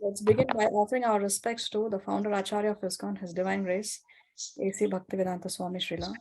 Let's begin by offering our respects to the founder Acharya of ISKCON, His Divine Grace, A.C. Bhaktivedanta Swami Srila.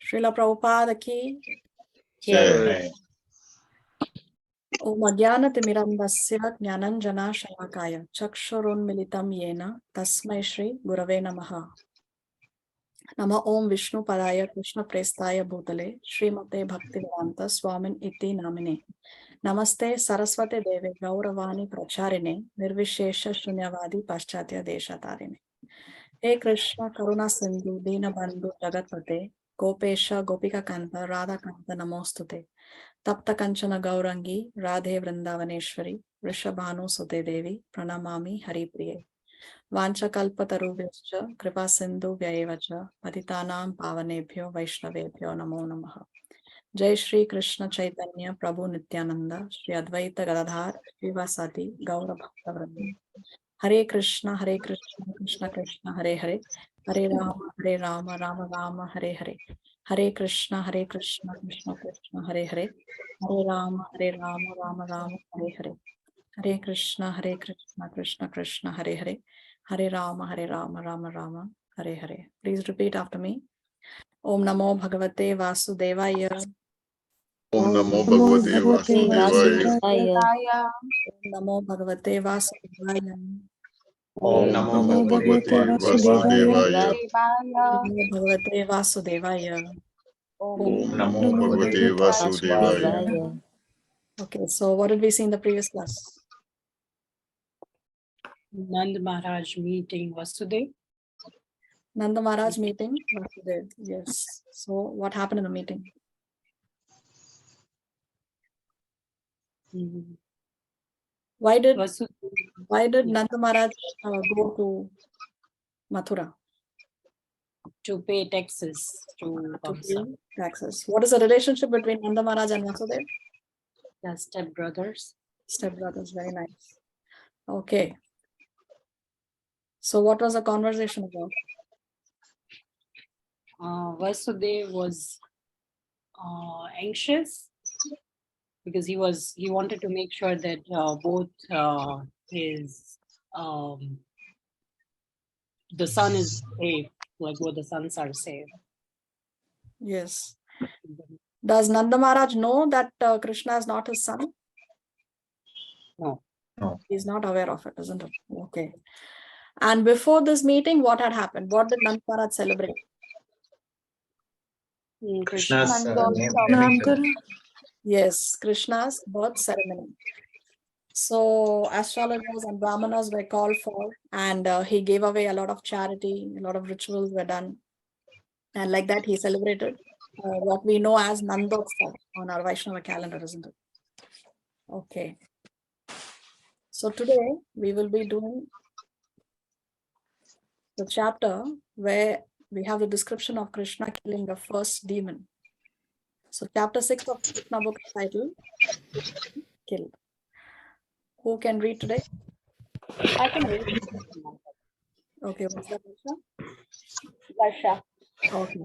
Srila Prabhupada ki Jai. Om Ajnanatimirandasya Jnananjana Shalakaya Chakshurunmilitam Yena Tasmai Shri Gurave Namaha. Nama Om Vishnu Padaya Krishna Prestaya Bhutale Srimate Bhaktivedanta Swamin Iti Namine. Namaste Saraswate Deve Gauravani Pracharine Nirvishesha Shunyavadi Paschatya Deshatarine. Hey Krishna Karuna Sindhu Dina Bandhu Jagatpate Gopesha Gopika Kanta Radha Kanta Namostute Tapta Kanchana Gaurangi Radhe Vrindavaneshwari Rishabhanu Sute Devi Pranamami Haripriye Vancha Kalpatarubhyascha Kripa Sindhu Vyayevacha Patitanam Pavanebhyo Vaishnavebhyo Namo Namaha. Jai Shri Krishna Chaitanya Prabhu Nityananda Shri Advaita Gadadhar Srivasati Gaura Bhakta Vrinda. Hare Krishna Krishna Krishna Hare Hare Hare Rama Rama Rama Hare Hare Hare Krishna Krishna Krishna Hare Hare Hare Rama Rama Rama Hare Hare Hare Krishna Krishna Krishna Hare Hare Hare Rama Rama Rama Hare Hare. Please repeat after me. Om Namo Bhagavate Vasudevaya. Om Namo Bhagavate Vasudevaya. Om Namo Bhagavate Vasudevaya. Om Namo Bhagavate Vasudevaya. Om Namo Bhagavate Vasudevaya. Om Namo Bhagavate Vasudevaya. Okay, so what did we see in the previous class? Nand Maharaj meeting Vasudev. Nanda Maharaj meeting Vasudev. Yes. So what happened in the meeting? Why did Nanda Maharaj go to Mathura? To pay taxes to taxes. What is the relationship between Nanda Maharaj and Vasudev? The stepbrothers. Stepbrothers, very nice. Okay. So what was the conversation about? Vasudev was anxious because he wanted to make sure that both his the son is safe, like both the sons are safe. Yes. Does Nanda Maharaj know that Krishna is not his son? No. He's not aware of it, isn't it? Okay. And before this meeting, what had happened? What did Nanda Maharaj celebrate? Krishna's Yes, Krishna's birth ceremony. So astrologers and brahmanas were called for, and he gave away a lot of charity, a lot of rituals were done. And like that, he celebrated what we know as Nandotsav on our Vaishnava calendar, isn't it? Okay. So today we will be doing the chapter where we have the description of Krishna killing the first demon. So chapter 6 of Krishna book is titled Killed. Who can read today? I can read it. Okay, what's that, Varsha? Varsha. Okay.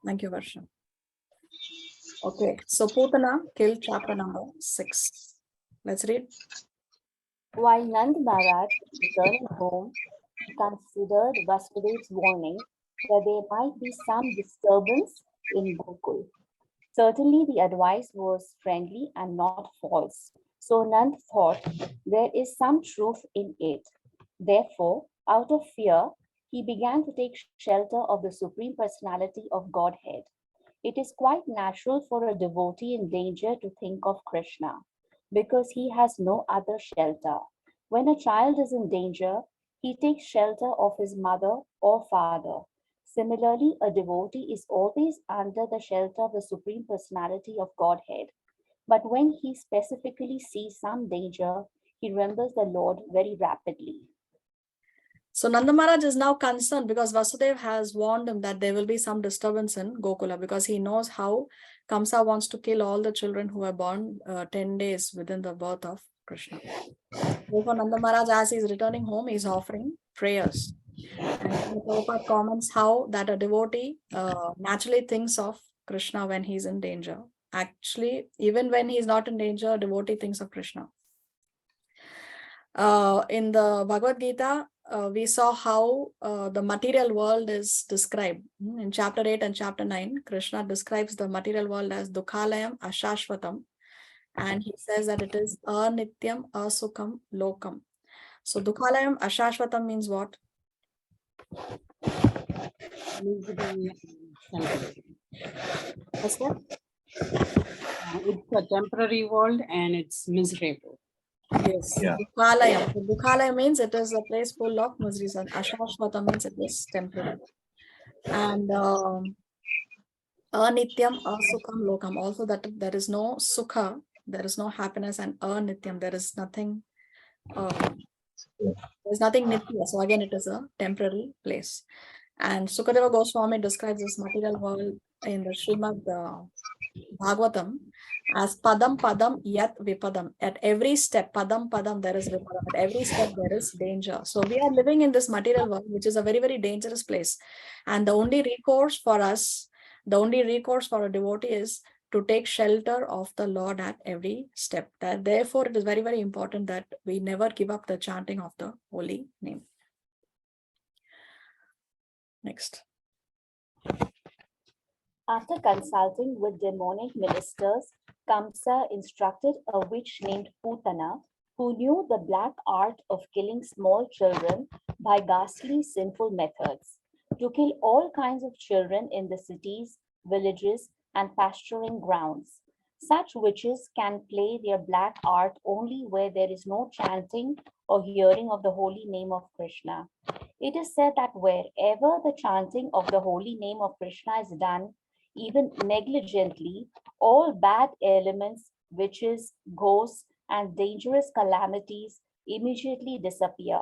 Thank you, Varsha. Okay, so Putana killed chapter number 6. Let's read. While Nand Maharaj was returning home, he considered Vasudev's warning that there might be some disturbance in Gokul. Certainly, the advice was friendly and not false. So Nand thought there is some truth in it. Therefore, out of fear, he began to take shelter of the Supreme Personality of Godhead. It is quite natural for a devotee in danger to think of Krishna because he has no other shelter. When a child is in danger, he takes shelter of his mother or father. Similarly, a devotee is always under the shelter of the Supreme Personality of Godhead. But when he specifically sees some danger, he remembers the Lord very rapidly. So Nanda Maharaj is now concerned because Vasudev has warned him that there will be some disturbance in Gokula because he knows how Kamsa wants to kill all the children who are born 10 days within the birth of Krishna. Therefore, Nanda Maharaj, as he is returning home, is offering prayers. And Prabhupada comments how that a devotee naturally thinks of Krishna when he's in danger. Actually, even when he's not in danger, a devotee thinks of Krishna. In the Bhagavad Gita, we saw how the material world is described. In chapter 8 and chapter 9, Krishna describes the material world as Dukhalayam Ashashvatam. And he says that it is Anityam Asukam Lokam. So Dukhalayam Ashashvatam means what? What's that? It's a temporary world and it's miserable. Yes, Yeah. Dukhalayam. So Dukhalayam means it is a place full of miseries, and Ashashvata means it is temporary. And Anityam Asukam Lokam, also that there is no sukha, there is no happiness, and Anityam, there is nothing, there's nothing nitya. So again, it is a temporary place. And Sukadeva Goswami describes this material world in the Srimad Bhagavatam as padam padam yat vipadam. At every step, padam padam, there is vipadam. At every step, there is danger. So we are living in this material world, which is a very, very dangerous place. And the only recourse for us, the only recourse for a devotee is to take shelter of the Lord at every step. That therefore, it is very, very important that we never give up the chanting of the holy name. Next. After consulting with demonic ministers, Kamsa instructed a witch named Putana, who knew the black art of killing small children by ghastly sinful methods, to kill all kinds of children in the cities, villages, and pasturing grounds. Such witches can play their black art only where there is no chanting or hearing of the holy name of Krishna. It is said that wherever the chanting of the holy name of Krishna is done, even negligently, all bad elements, witches, ghosts, and dangerous calamities immediately disappear.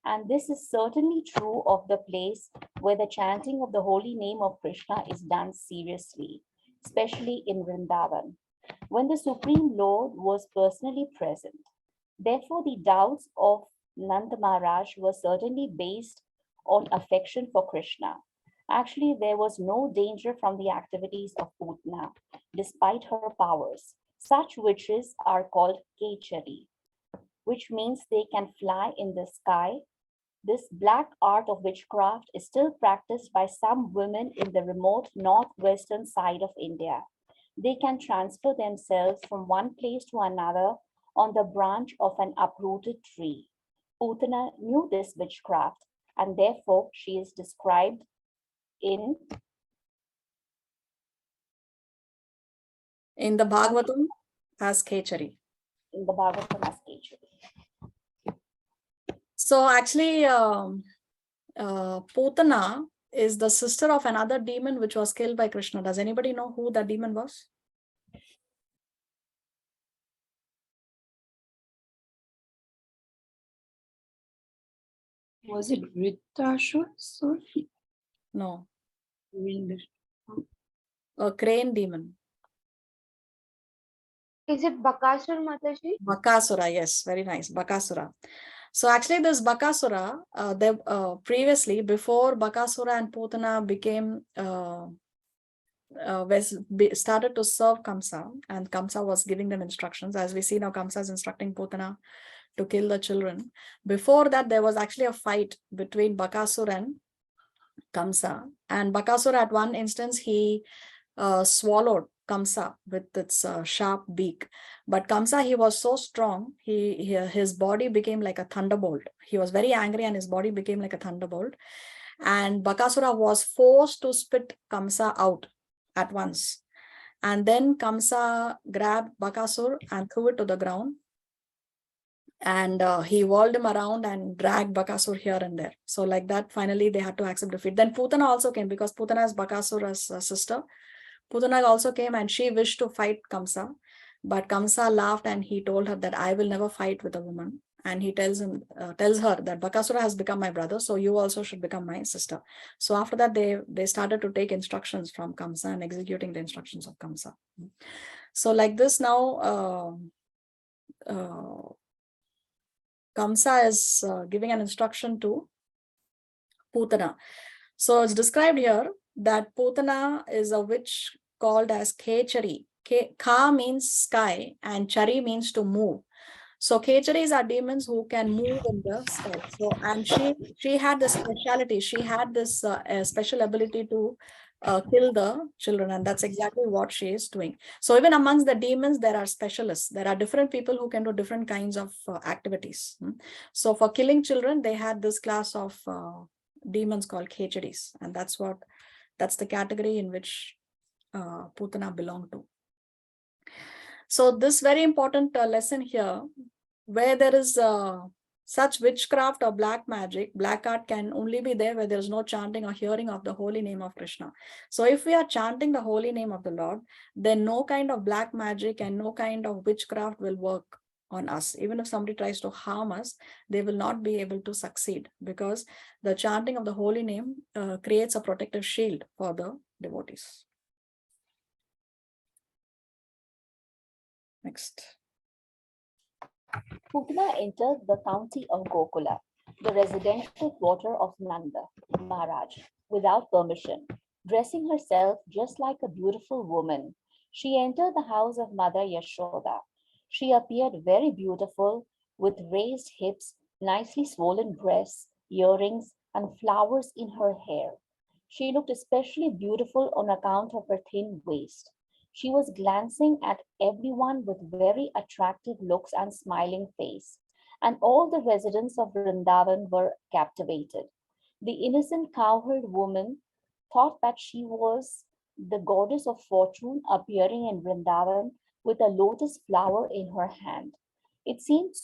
And this is certainly true of the place where the chanting of the holy name of Krishna is done seriously, especially in Vrindavan, when the Supreme Lord was personally present. Therefore, the doubts of Nand Maharaj were certainly based on affection for Krishna. Actually, there was no danger from the activities of Putna, despite her powers. Such witches are called Kechari, which means they can fly in the sky. This black art of witchcraft is still practiced by some women in the remote northwestern side of India. They can transfer themselves from one place to another on the branch of an uprooted tree. Putana knew this witchcraft, and therefore she is described in the Bhagavatam as Kechari. In the Bhagavatam as Kechari. So actually, Putana is the sister of another demon which was killed by Krishna. Does anybody know who that demon was? Was it Vritrashur? So No, Vrind- a crane demon. Is it Bakasur Mataji? Bakasura, yes, very nice. Bakasura. So actually, this Bakasura, previously, before Bakasura and Putana became started to serve Kamsa, and Kamsa was giving them instructions. As we see now, Kamsa is instructing Putana to kill the children. Before that, there was actually a fight between Bakasura and Kamsa, and Bakasura at one instance he swallowed Kamsa with its sharp beak. But Kamsa, he was so strong, his body became like a thunderbolt. He was very angry and his body became like a thunderbolt. And Bakasura was forced to spit Kamsa out at once. And then Kamsa grabbed Bakasur and threw it to the ground. And he whirled him around and dragged Bakasur here and there. So like that, finally they had to accept defeat. Then Putana also came, because Putana is Bakasura's sister. Putana also came and she wished to fight Kamsa, but Kamsa laughed and he told her that I will never fight with a woman. And he tells her that Bakasura has become my brother, so you also should become my sister. So after that, they started to take instructions from Kamsa and executing the instructions of Kamsa. So like this now, Kamsa is giving an instruction to Putana. So it's described here that Putana is a witch called as Khechari. Ka means sky and Chari means to move. So Khecharis are demons who can move in the sky. So, and she had this speciality. She had this special ability to kill the children, and that's exactly what she is doing. So even amongst the demons, there are specialists. There are different people who can do different kinds of activities. So for killing children, they had this class of demons called Khecharis, and that's the category in which Putana belonged to. So this very important lesson here, where there is such witchcraft or black magic, black art can only be there where there is no chanting or hearing of the holy name of Krishna. So if we are chanting the holy name of the Lord, then no kind of black magic and no kind of witchcraft will work on us. Even if somebody tries to harm us, they will not be able to succeed, because the chanting of the holy name creates a protective shield for the devotees. Next. Putana entered the county of Gokula, the residential quarter of Nanda Maharaj, without permission. Dressing herself just like a beautiful woman, she entered the house of Mother Yashoda. She appeared very beautiful, with raised hips, nicely swollen breasts, earrings, and flowers in her hair. She looked especially beautiful on account of her thin waist. She was glancing at everyone with very attractive looks and smiling face, and all the residents of Vrindavan were captivated. The innocent cowherd woman thought that she was the goddess of fortune appearing in Vrindavan with a lotus flower in her hand. It seemed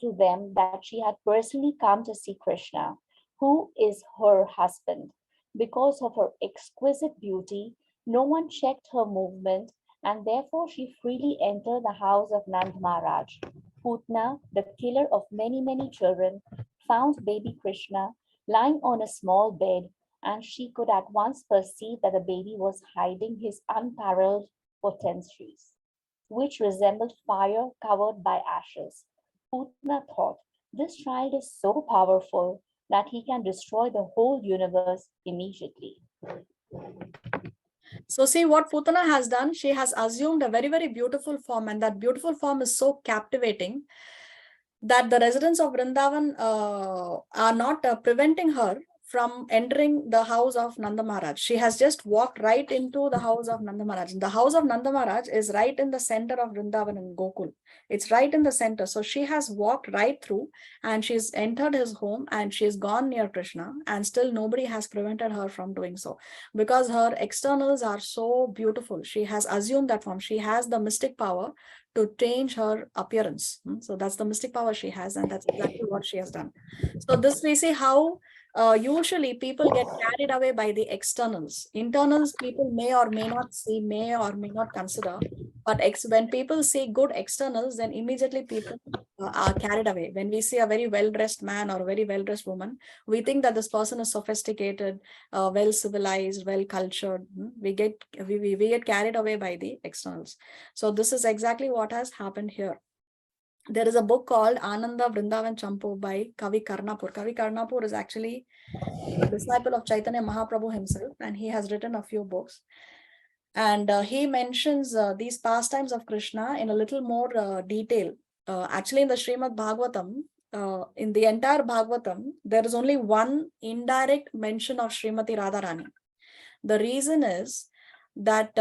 to them that she had personally come to see Krishna, who is her husband. Because of her exquisite beauty, no one checked her movement, and therefore she freely entered the house of Nand Maharaj. Putna, the killer of many, many children, found baby Krishna lying on a small bed, and she could at once perceive that the baby was hiding his unparalleled potencies, which resembled fire covered by ashes. Putna thought, this child is so powerful that he can destroy the whole universe immediately. So see what Putana has done. She has assumed a very, very beautiful form, and that beautiful form is so captivating that the residents of Vrindavan are not preventing her from entering the house of Nanda Maharaj. She has just walked right into the house of Nanda Maharaj. The house of Nanda Maharaj is right in the center of Vrindavan and Gokul. It's right in the center. So she has walked right through and she's entered his home and she's gone near Krishna, and still nobody has prevented her from doing so, because her externals are so beautiful. She has assumed that form. She has the mystic power to change her appearance. So that's the mystic power she has, and that's exactly what she has done. So this we see how usually people get carried away by the externals. Internals people may or may not see, may or may not consider. But when people see good externals, then immediately people are carried away. When we see a very well-dressed man or a very well-dressed woman, we think that this person is sophisticated, well civilized, well cultured. We get carried away by the externals. So this is exactly what has happened here. There is a book called Ananda Vrindavan Champu by Kavi Karnapur. Kavi Karnapur is actually a disciple of Chaitanya Mahaprabhu himself, and he has written a few books. And he mentions these pastimes of Krishna in a little more detail. Actually, in the Srimad Bhagavatam, in the entire Bhagavatam, there is only one indirect mention of Srimati Radharani. The reason is that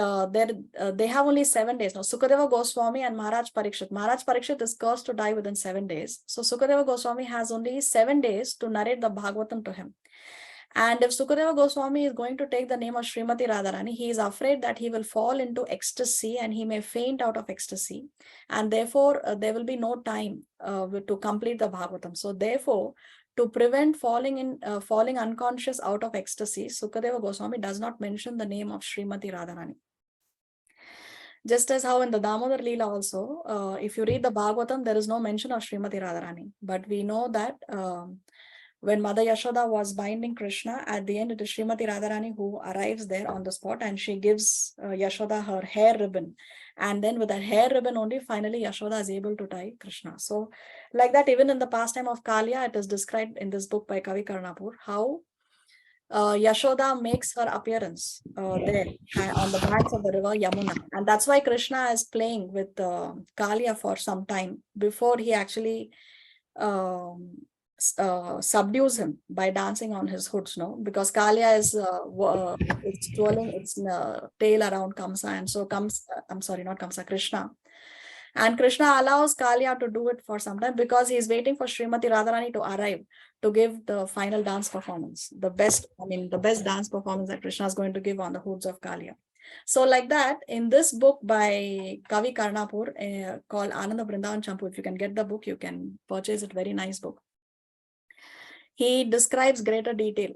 they have only 7 days. Now, Sukadeva Goswami and Maharaj Parikshit. Maharaj Parikshit is cursed to die within 7 days. So Sukadeva Goswami has only 7 days to narrate the Bhagavatam to him. And if Sukadeva Goswami is going to take the name of Srimati Radharani, he is afraid that he will fall into ecstasy and he may faint out of ecstasy. And therefore, there will be no time to complete the Bhagavatam. So therefore, to prevent falling unconscious out of ecstasy, Sukadeva Goswami does not mention the name of Srimati Radharani. Just as how in the Damodar Leela also, if you read the Bhagavatam, there is no mention of Srimati Radharani. But we know that when Mother Yashoda was binding Krishna, at the end it is Srimati Radharani who arrives there on the spot, and she gives Yashoda her hair ribbon. And then with that hair ribbon only, finally Yashoda is able to tie Krishna. So like that, even in the pastime of Kaliya, it is described in this book by Kavi Karnapur, how Yashoda makes her appearance there on the banks of the river Yamuna. And that's why Krishna is playing with Kaliya for some time before he actually subdues him by dancing on his hoods, no? Because Kaliya is twirling its tail around Kamsa, and so Krishna. And Krishna allows Kaliya to do it for some time because he is waiting for Srimati Radharani to arrive to give the final dance performance, the best dance performance that Krishna is going to give on the hoods of Kaliya. So like that, in this book by Kavi Karnapur called Ananda Vrindavan Champu, if you can get the book, you can purchase it. Very nice book. He describes greater detail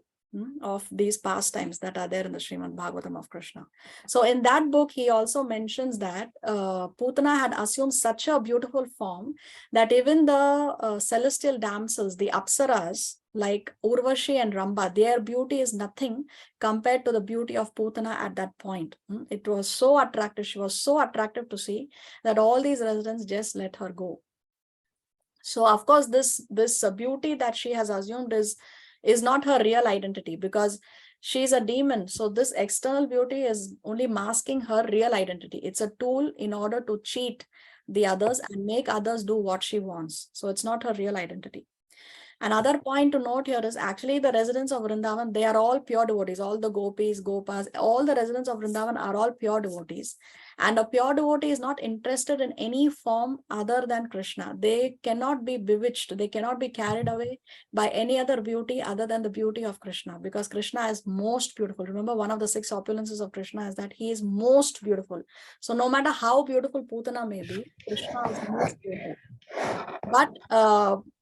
of these pastimes that are there in the Srimad Bhagavatam of Krishna. So in that book, he also mentions that Putana had assumed such a beautiful form that even the celestial damsels, the Apsaras, like Urvashi and Ramba, their beauty is nothing compared to the beauty of Putana at that point. It was so attractive. She was so attractive to see that all these residents just let her go. So of course, this beauty that she has assumed is not her real identity, because she's a demon. So this external beauty is only masking her real identity. It's a tool in order to cheat the others and make others do what she wants. So it's not her real identity. Another point to note here is actually the residents of Vrindavan, they are all pure devotees. All the gopis, gopas, all the residents of Vrindavan are all pure devotees. And a pure devotee is not interested in any form other than Krishna. They cannot be bewitched. They cannot be carried away by any other beauty other than the beauty of Krishna, because Krishna is most beautiful. Remember, one of the 6 opulences of Krishna is that he is most beautiful. So no matter how beautiful Putana may be, Krishna is most beautiful. But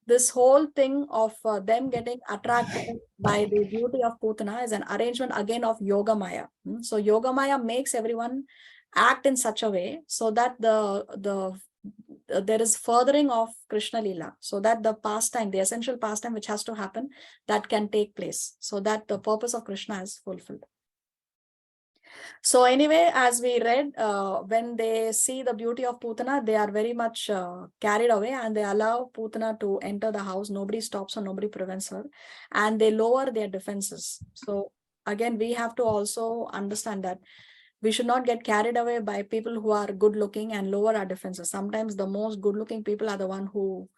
this whole thing of them getting attracted by the beauty of Putana is an arrangement again of Yoga Maya. So Yoga Maya makes everyone act in such a way so that there is furthering of Krishna Leela, so that the pastime, the essential pastime which has to happen, that can take place, so that the purpose of Krishna is fulfilled. So anyway, as we read, when they see the beauty of Putana, they are very much carried away, and they allow Putana to enter the house. Nobody stops her, nobody prevents her, and they lower their defenses. So again, we have to also understand that we should not get carried away by people who are good looking and lower our defenses. Sometimes the most good looking people are the one who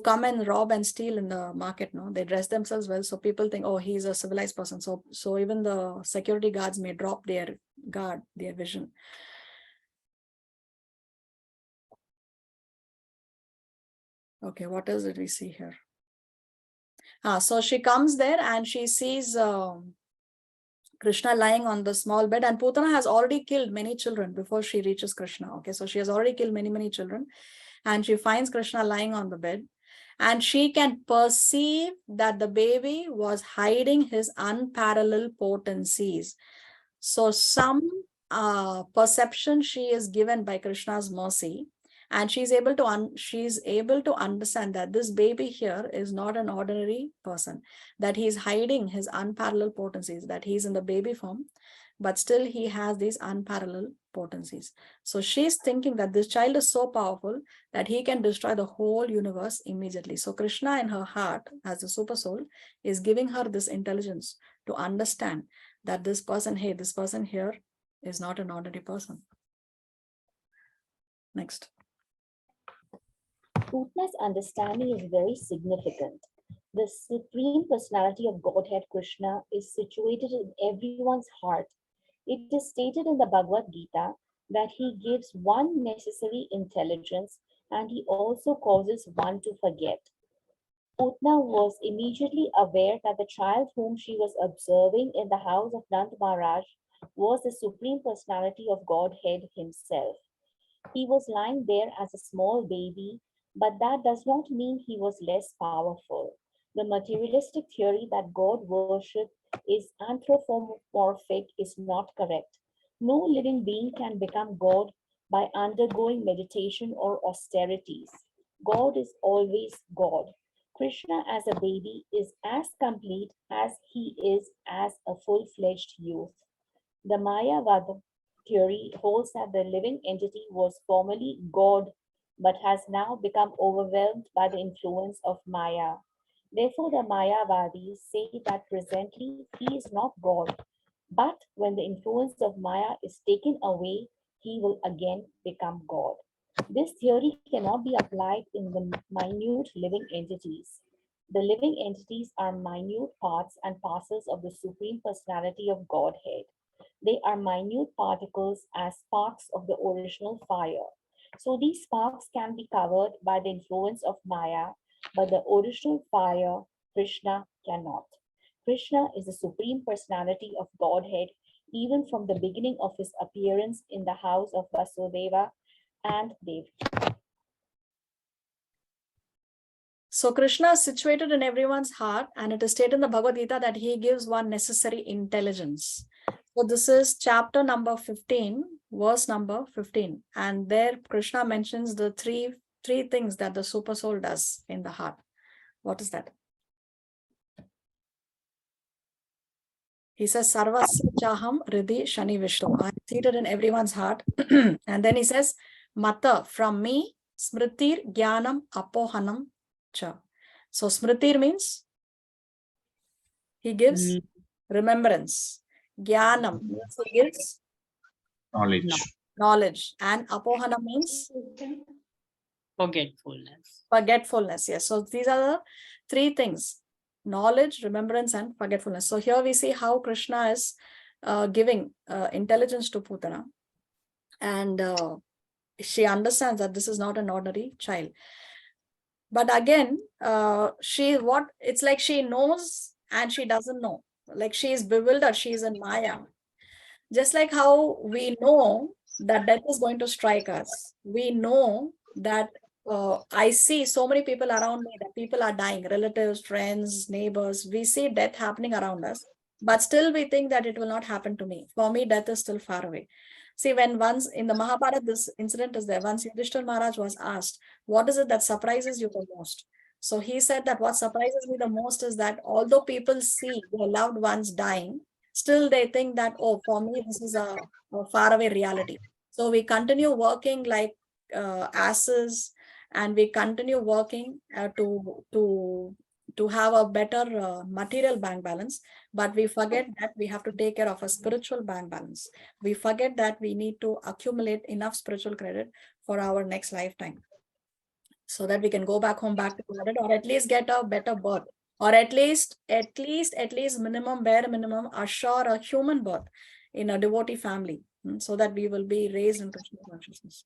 come and rob and steal in the market. No, they dress themselves well, so people think, oh, he's a civilized person. So even the security guards may drop their vision. Okay, what else did we see here? So she comes there and she sees Krishna lying on the small bed, and Putana has already killed many children before she reaches Krishna. Okay, so she has already killed many children, and she finds Krishna lying on the bed. and she can perceive that the baby was hiding his unparalleled potencies. So some perception she is given by Krishna's mercy, and she's able to understand that this baby here is not an ordinary person, that he is hiding his unparalleled potencies, that he is in the baby form, but still he has these unparalleled potencies. So she's thinking that this child is so powerful that he can destroy the whole universe immediately. So Krishna in her heart, as a super soul, is giving her this intelligence to understand that this person, hey, this person here is not an ordinary person. Next. Putna's understanding is very significant. The Supreme Personality of Godhead Krishna is situated in everyone's heart. It is stated in the Bhagavad Gita that he gives one necessary intelligence and he also causes one to forget. Putna was immediately aware that the child whom she was observing in the house of Nand Maharaj was the Supreme Personality of Godhead himself. He was lying there as a small baby, but that does not mean he was less powerful. The materialistic theory that God worship is anthropomorphic is not correct. No living being can become God by undergoing meditation or austerities. God is always God. Krishna as a baby is as complete as he is as a full-fledged youth. The Mayavada theory holds that the living entity was formerly God but has now become overwhelmed by the influence of Maya. Therefore, the Mayavadis say that presently he is not God, but when the influence of Maya is taken away, he will again become God. This theory cannot be applied in the minute living entities. The living entities are minute parts and parcels of the Supreme Personality of Godhead. They are minute particles as sparks of the original fire. So these sparks can be covered by the influence of Maya, but the original fire, Krishna, cannot. Krishna is the Supreme Personality of Godhead, even from the beginning of his appearance in the house of Vasudeva and Devaki. So Krishna is situated in everyone's heart, and it is stated in the Bhagavad Gita that he gives one necessary intelligence. So this is chapter number 15, verse number 15. And there Krishna mentions the three things that the super soul does in the heart. What is that? He says, Sarvasya Chaham Riddhi Shani Vishnu. I am seated in everyone's heart. And then he says, Mata, from me, Smritir Jnanam Apohanam Cha. So Smritir means he gives remembrance. Jnanam means he gives knowledge. And Apohanam means Forgetfulness. forgetfulness. Yes. So these are the three things: knowledge, remembrance, and forgetfulness. So here we see how Krishna is giving intelligence to Putana. And she understands that this is not an ordinary child. But again, it's like she knows and she doesn't know. Like she is bewildered, she is in Maya. Just like how we know that death is going to strike us. We know that I see so many people around me, that people are dying, relatives, friends, neighbors. We see death happening around us, but still we think that it will not happen to me. For me, death is still far away. See, when once in the Mahabharata, this incident is there. Once Yudhishthira Maharaj was asked, what is it that surprises you the most? So he said that what surprises me the most is that although people see their loved ones dying, still they think that, oh, for me, this is a faraway reality. So we continue working like asses, and we continue working to have a better material bank balance, but we forget that we have to take care of a spiritual bank balance. We forget that we need to accumulate enough spiritual credit for our next lifetime, so that we can go back home, back to planet, or at least get a better birth, or at least minimum, bare minimum, assure a human birth in a devotee family, so that we will be raised in Krishna consciousness.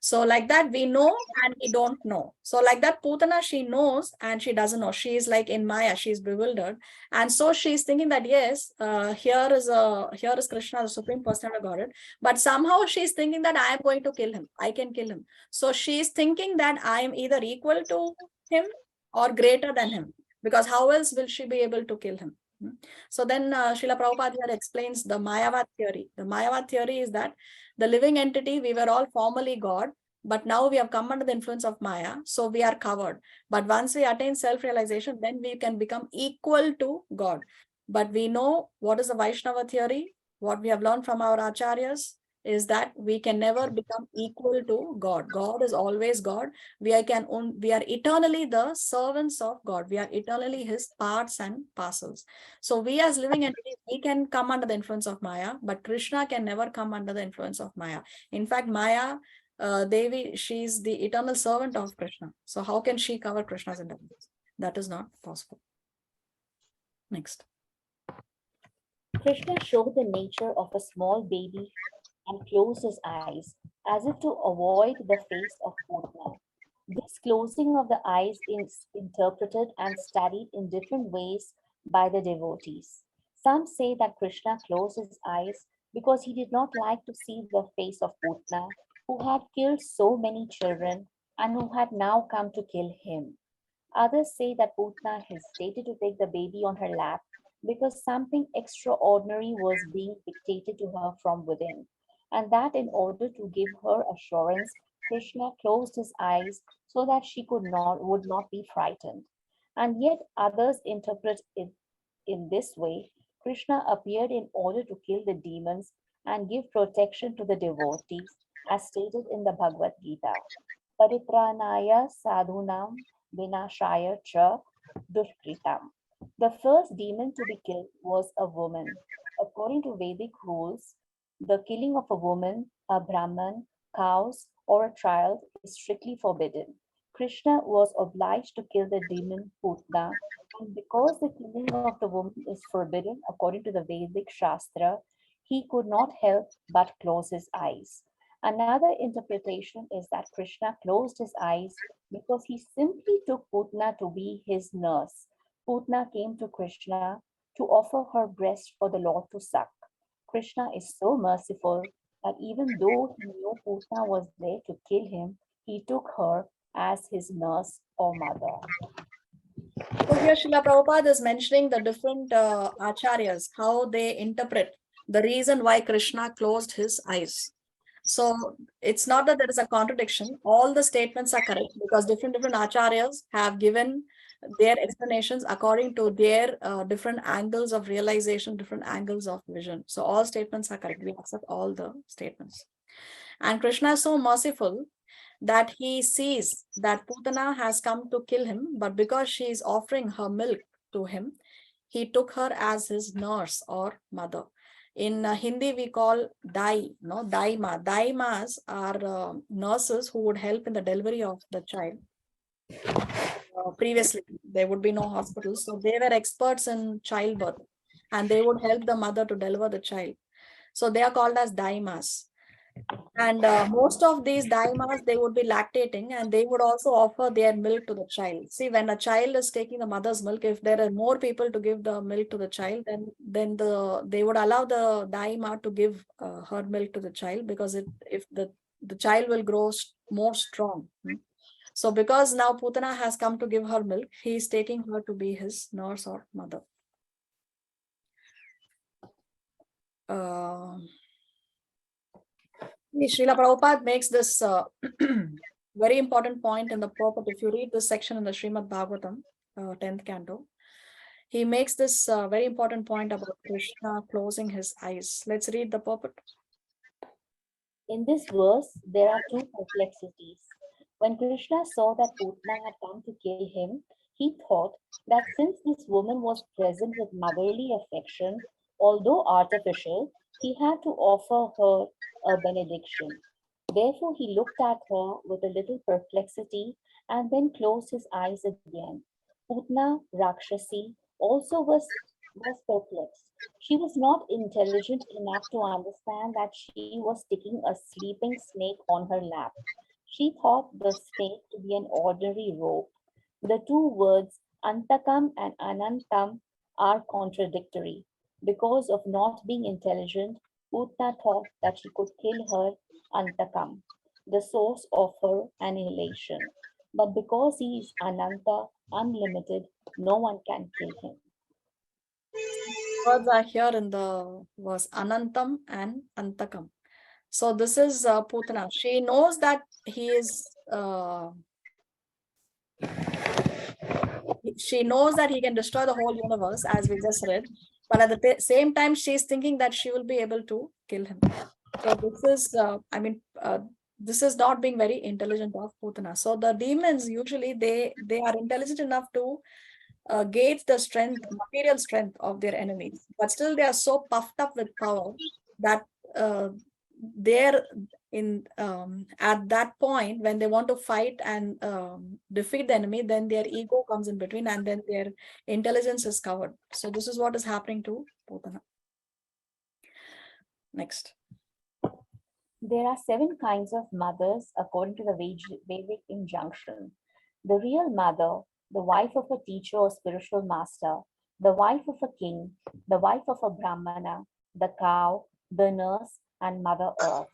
So like that, we know and we don't know. So like that, Putana, she knows and she doesn't know. She is like in Maya, she's bewildered. And so she's thinking that, yes, here is Krishna, the Supreme Personality of Godhead. But somehow she's thinking that I am going to kill him. I can kill him. So she's thinking that I am either equal to him or greater than him, because how else will she be able to kill him? So then Srila Prabhupada here explains the Mayavad theory. The Mayavad theory is that the living entity, we were all formerly God, but now we have come under the influence of Maya, so we are covered. But once we attain self-realization, then we can become equal to God. But we know what is the Vaishnava theory, what we have learned from our acharyas is that we can never become equal to God. God is always God. We are eternally the servants of God. We are eternally his parts and parcels. So we as living entities, we can come under the influence of Maya, but Krishna can never come under the influence of Maya. In fact, Maya, Devi, she's the eternal servant of Krishna. So how can she cover Krishna's independence? That is not possible. Next. Krishna showed the nature of a small baby and closed his eyes as if to avoid the face of Putna. This closing of the eyes is interpreted and studied in different ways by the devotees. Some say that Krishna closed his eyes because he did not like to see the face of Putna, who had killed so many children and who had now come to kill him. Others say that Putna hesitated to take the baby on her lap because something extraordinary was being dictated to her from within, and that in order to give her assurance, Krishna closed his eyes so that she would not be frightened. And yet others interpret it in this way. Krishna appeared in order to kill the demons and give protection to the devotees, as stated in the Bhagavad Gita. Paripranaya sadhunam vinashaya cha dushkritam. The first demon to be killed was a woman. According to Vedic rules, the killing of a woman, a Brahman, cows, or a child is strictly forbidden. Krishna was obliged to kill the demon Putna, and because the killing of the woman is forbidden according to the Vedic Shastra, he could not help but close his eyes. Another interpretation is that Krishna closed his eyes because he simply took Putna to be his nurse. Putna came to Krishna to offer her breast for the Lord to suck. Krishna is so merciful that even though he knew Putna was there to kill him, he took her as his nurse or mother. So here Srila Prabhupada is mentioning the different acharyas, how they interpret the reason why Krishna closed his eyes. So it's not that there is a contradiction. All the statements are correct because different acharyas have given their explanations according to their different angles of realization, different angles of vision. So all statements are correct. We accept all the statements. And Krishna is so merciful that he sees that Putana has come to kill him, but because she is offering her milk to him, he took her as his nurse or mother. In Hindi, we call Dai, no, Daima. Daimas are nurses who would help in the delivery of the child. Previously, there would be no hospitals, so they were experts in childbirth, and they would help the mother to deliver the child. So they are called as Daimas. And most of these daimas, they would be lactating and they would also offer their milk to the child. See, when a child is taking the mother's milk, if there are more people to give the milk to the child, then they would allow the daima to give her milk to the child because if the child will grow more strong. So because now Putana has come to give her milk, he is taking her to be his nurse or mother. Srila Prabhupada makes this very important point in the purport. If you read this section in the Srimad Bhagavatam, 10th canto, he makes this very important point about Krishna closing his eyes. Let's read the purport. In this verse, there are two perplexities. When Krishna saw that Putna had come to kill him, he thought that since this woman was present with motherly affection, although artificial, he had to offer her a benediction. Therefore, he looked at her with a little perplexity and then closed his eyes again. Putna Rakshasi also was perplexed. She was not intelligent enough to understand that she was sticking a sleeping snake on her lap. She thought the snake to be an ordinary rope. The two words Antakam and Anantam are contradictory. Because of not being intelligent, Putna thought that she could kill her Antakam, the source of her annihilation. But because he is Ananta, unlimited, no one can kill him. Words are here in the verse Anantam and Antakam. So this is Putana. She knows that he is. She knows that he can destroy the whole universe, as we just read. But at the same time, she's thinking that she will be able to kill him. So this is, this is not being very intelligent of Putana. So the demons usually they are intelligent enough to gauge the strength, material strength of their enemies, but still they are so puffed up with power that they're in at that point when they want to fight and defeat the enemy, then their ego comes in between and then their intelligence is covered. So this is what is happening to Putana. Next. There are 7 kinds of mothers according to the Vedic injunction. The real mother, the wife of a teacher or spiritual master, the wife of a king, the wife of a brahmana, the cow, the nurse, and Mother Earth.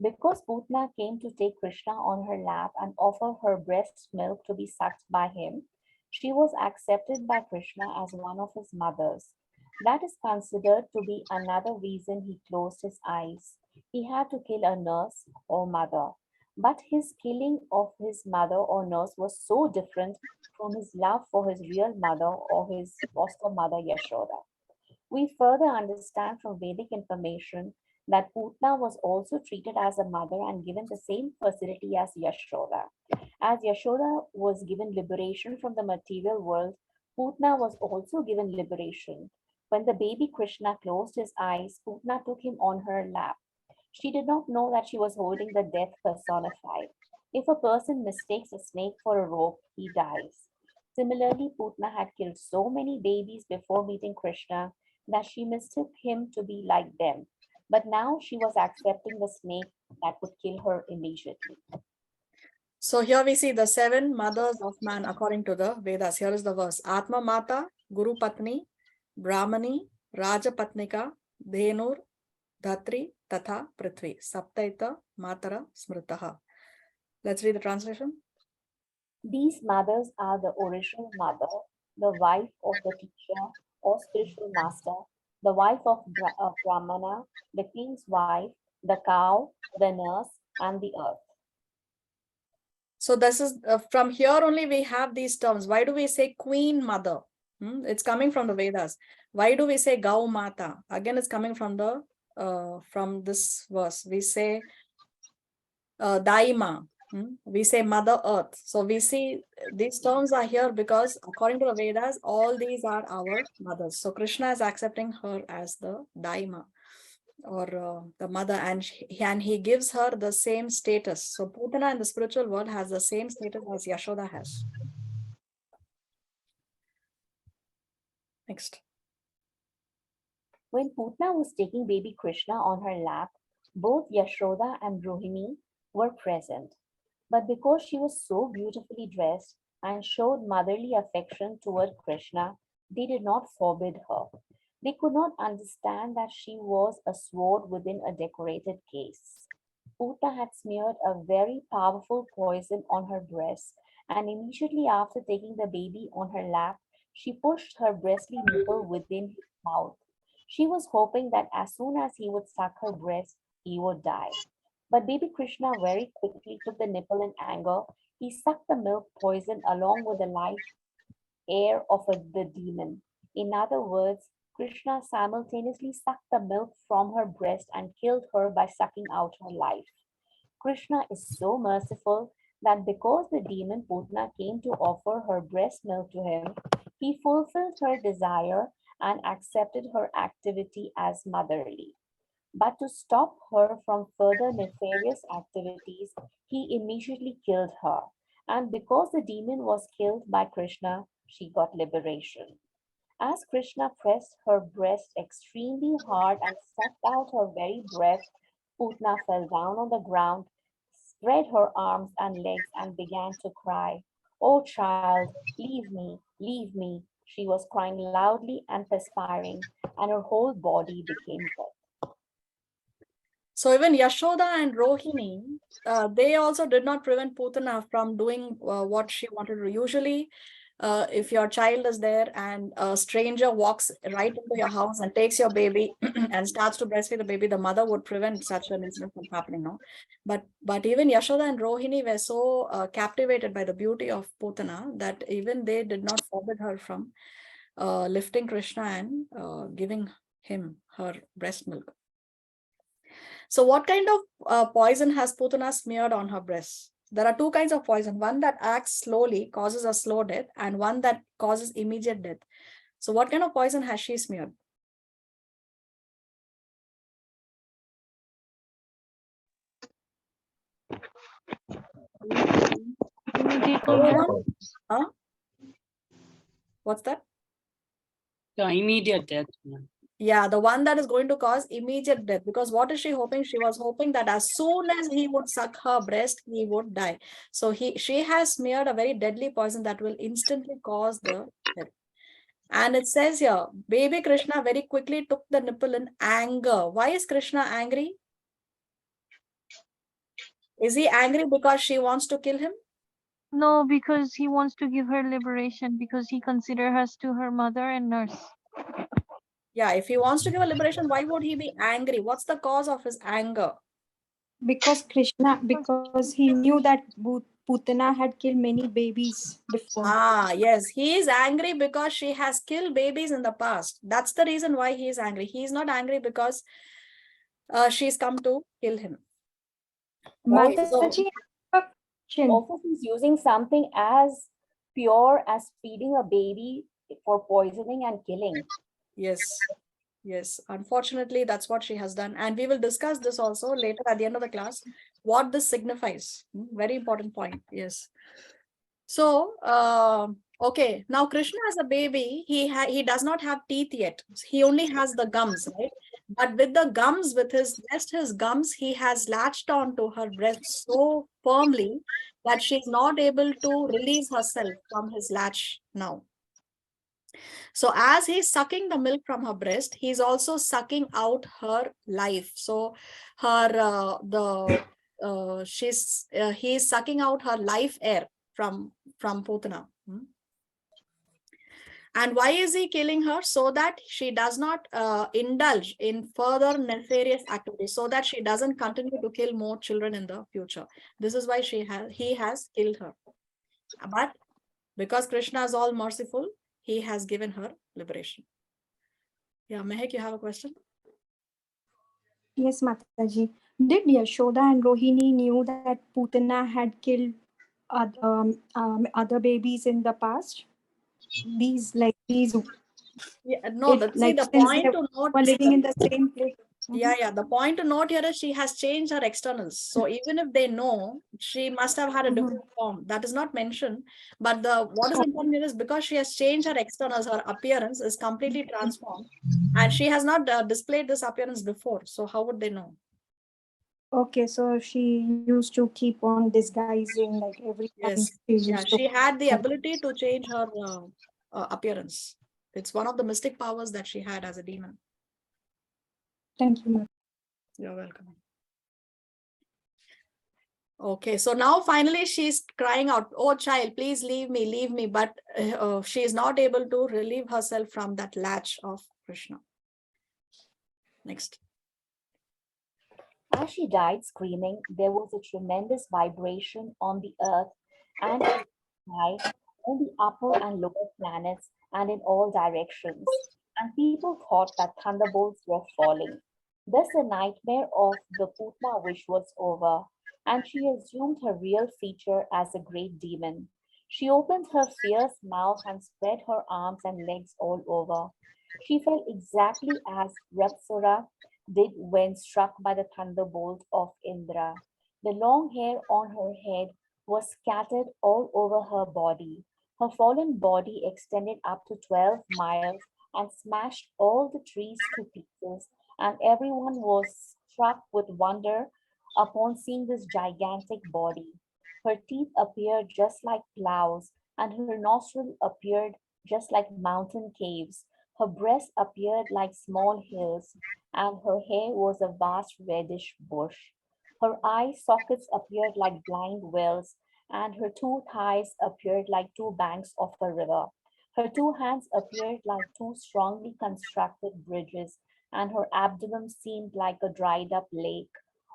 Because Putna came to take Krishna on her lap and offer her breast milk to be sucked by him, she was accepted by Krishna as one of his mothers. That is considered to be another reason he closed his eyes. He had to kill a nurse or mother. But his killing of his mother or nurse was so different from his love for his real mother or his foster mother Yashoda. We further understand from Vedic information that Putna was also treated as a mother and given the same facility as Yashoda. As Yashoda was given liberation from the material world, Putna was also given liberation. When the baby Krishna closed his eyes, Putna took him on her lap. She did not know that she was holding the death personified. If a person mistakes a snake for a rope, he dies. Similarly, Putna had killed so many babies before meeting Krishna that she mistook him to be like them. But now she was accepting the snake that would kill her immediately. So here we see the 7 mothers of man according to the Vedas. Here is the verse. Atma Mata, Guru Patni, Brahmani, Raja Patnika, Dhenur, Dhatri, Tatha, Prithvi. Saptaita, Matara, Smritaha. Let's read the translation. These mothers are the original mother, the wife of the teacher or spiritual master, the wife of Brahmana, the king's wife, the cow, the nurse, and the earth. So this is from here only we have these terms. Why do we say queen mother? It's coming from the Vedas. Why do we say Gau Mata? Again, it's coming from the from this verse. We say Daima. We say Mother Earth. So we see these terms are here because according to the Vedas, all these are our mothers. So Krishna is accepting her as the Daima or the mother, and he gives her the same status. So Putana in the spiritual world has the same status as Yashoda has. Next. When Putna was taking baby Krishna on her lap, both Yashoda and Rohini were present. But because she was so beautifully dressed and showed motherly affection toward Krishna, they did not forbid her. They could not understand that she was a sword within a decorated case. Putna had smeared a very powerful poison on her breast, and immediately after taking the baby on her lap, she pushed her breastly nipple within his mouth. She was hoping that as soon as he would suck her breast, he would die. But baby Krishna very quickly took the nipple in anger. He sucked the milk poison along with the life air of the demon. In other words, Krishna simultaneously sucked the milk from her breast and killed her by sucking out her life. Krishna is so merciful that because the demon Putna came to offer her breast milk to him, he fulfilled her desire and accepted her activity as motherly. But to stop her from further nefarious activities, he immediately killed her. And because the demon was killed by Krishna, she got liberation. As Krishna pressed her breast extremely hard and sucked out her very breath, Putna fell down on the ground, spread her arms and legs, and began to cry, "Oh child, leave me, leave me." She was crying loudly and perspiring, and her whole body became wet. So even Yashoda and Rohini, they also did not prevent Putana from doing what she wanted to do. Usually, if your child is there and a stranger walks right into your house and takes your baby and starts to breastfeed the baby, the mother would prevent such an incident from happening. No, but even Yashoda and Rohini were so captivated by the beauty of Putana that even they did not forbid her from lifting Krishna and giving him her breast milk. So what kind of poison has Putana smeared on her breasts? There are two kinds of poison, one that acts slowly, causes a slow death, and one that causes immediate death. So what kind of poison has she smeared? Huh? What's that? The immediate death. Yeah, the one that is going to cause immediate death. Because what is she hoping? She was hoping that as soon as he would suck her breast, he would die. So she has smeared a very deadly poison that will instantly cause the death. And it says here, baby Krishna very quickly took the nipple in anger. Why is Krishna angry? Is he angry because she wants to kill him? No, because he wants to give her liberation because he considers her to her mother and nurse. Yeah, if he wants to give a liberation, why would he be angry? What's the cause of his anger? Because he knew that Putana had killed many babies before. Ah, yes, he is angry because she has killed babies in the past. That's the reason why he is angry. He is not angry because she's come to kill him. Okay, so Mataji, I have a question. Also, he's using something as pure as feeding a baby for poisoning and killing. yes, yes, unfortunately, that's what she has done. And we will discuss this also later at the end of the class, what this signifies. Very important point. Yes. So, okay, now Krishna as a baby, he does not have teeth yet. He only has the gums, right? But with the gums, with his gums, he has latched on to her breast so firmly that she's not able to release herself from his latch now. So as he's sucking the milk from her breast, he's also sucking out her life. So her he's sucking out her life air from Putana. And why is he killing her? So that she does not indulge in further nefarious activities, so that she doesn't continue to kill more children in the future. This is why he has killed her. But because Krishna is all merciful, he has given her liberation. Yeah, Mehak, you have a question? Yes, Mataji. Did Yashoda and Rohini knew that Putana had killed other babies in the past? These Yeah, no, see the since they point to note. were living in the same place. Yeah, the point to note here is she has changed her externals. So even if they know, she must have had a different form. That is not mentioned. But what is important here is because she has changed her externals, her appearance is completely transformed. And she has not displayed this appearance before. So how would they know? Okay, so she used to keep on disguising like every time Yes. she Yeah, used to. she had the ability to change her appearance. It's one of the mystic powers that she had as a demon. Thank you, Mataji. You're welcome. Okay, so now finally she's crying out, "Oh child, please leave me, leave me." But she is not able to relieve herself from that latch of Krishna. Next. As she died screaming, there was a tremendous vibration on the earth and in the sky, on the upper and lower planets, and in all directions. And people thought that thunderbolts were falling. Thus, the nightmare of the Putna wish was over, and she assumed her real feature as a great demon. She opened her fierce mouth and spread her arms and legs all over. She felt exactly as Rapsara did when struck by the thunderbolt of Indra. The long hair on her head was scattered all over her body. Her fallen body extended up to 12 miles and smashed all the trees to pieces, and everyone was struck with wonder upon seeing this gigantic body. Her teeth appeared just like plows, and her nostril appeared just like mountain caves. Her breasts appeared like small hills, and her hair was a vast reddish bush. Her eye sockets appeared like blind wells, and her two thighs appeared like two banks of a river. Her two hands appeared like two strongly constructed bridges, and her abdomen seemed like a dried up lake.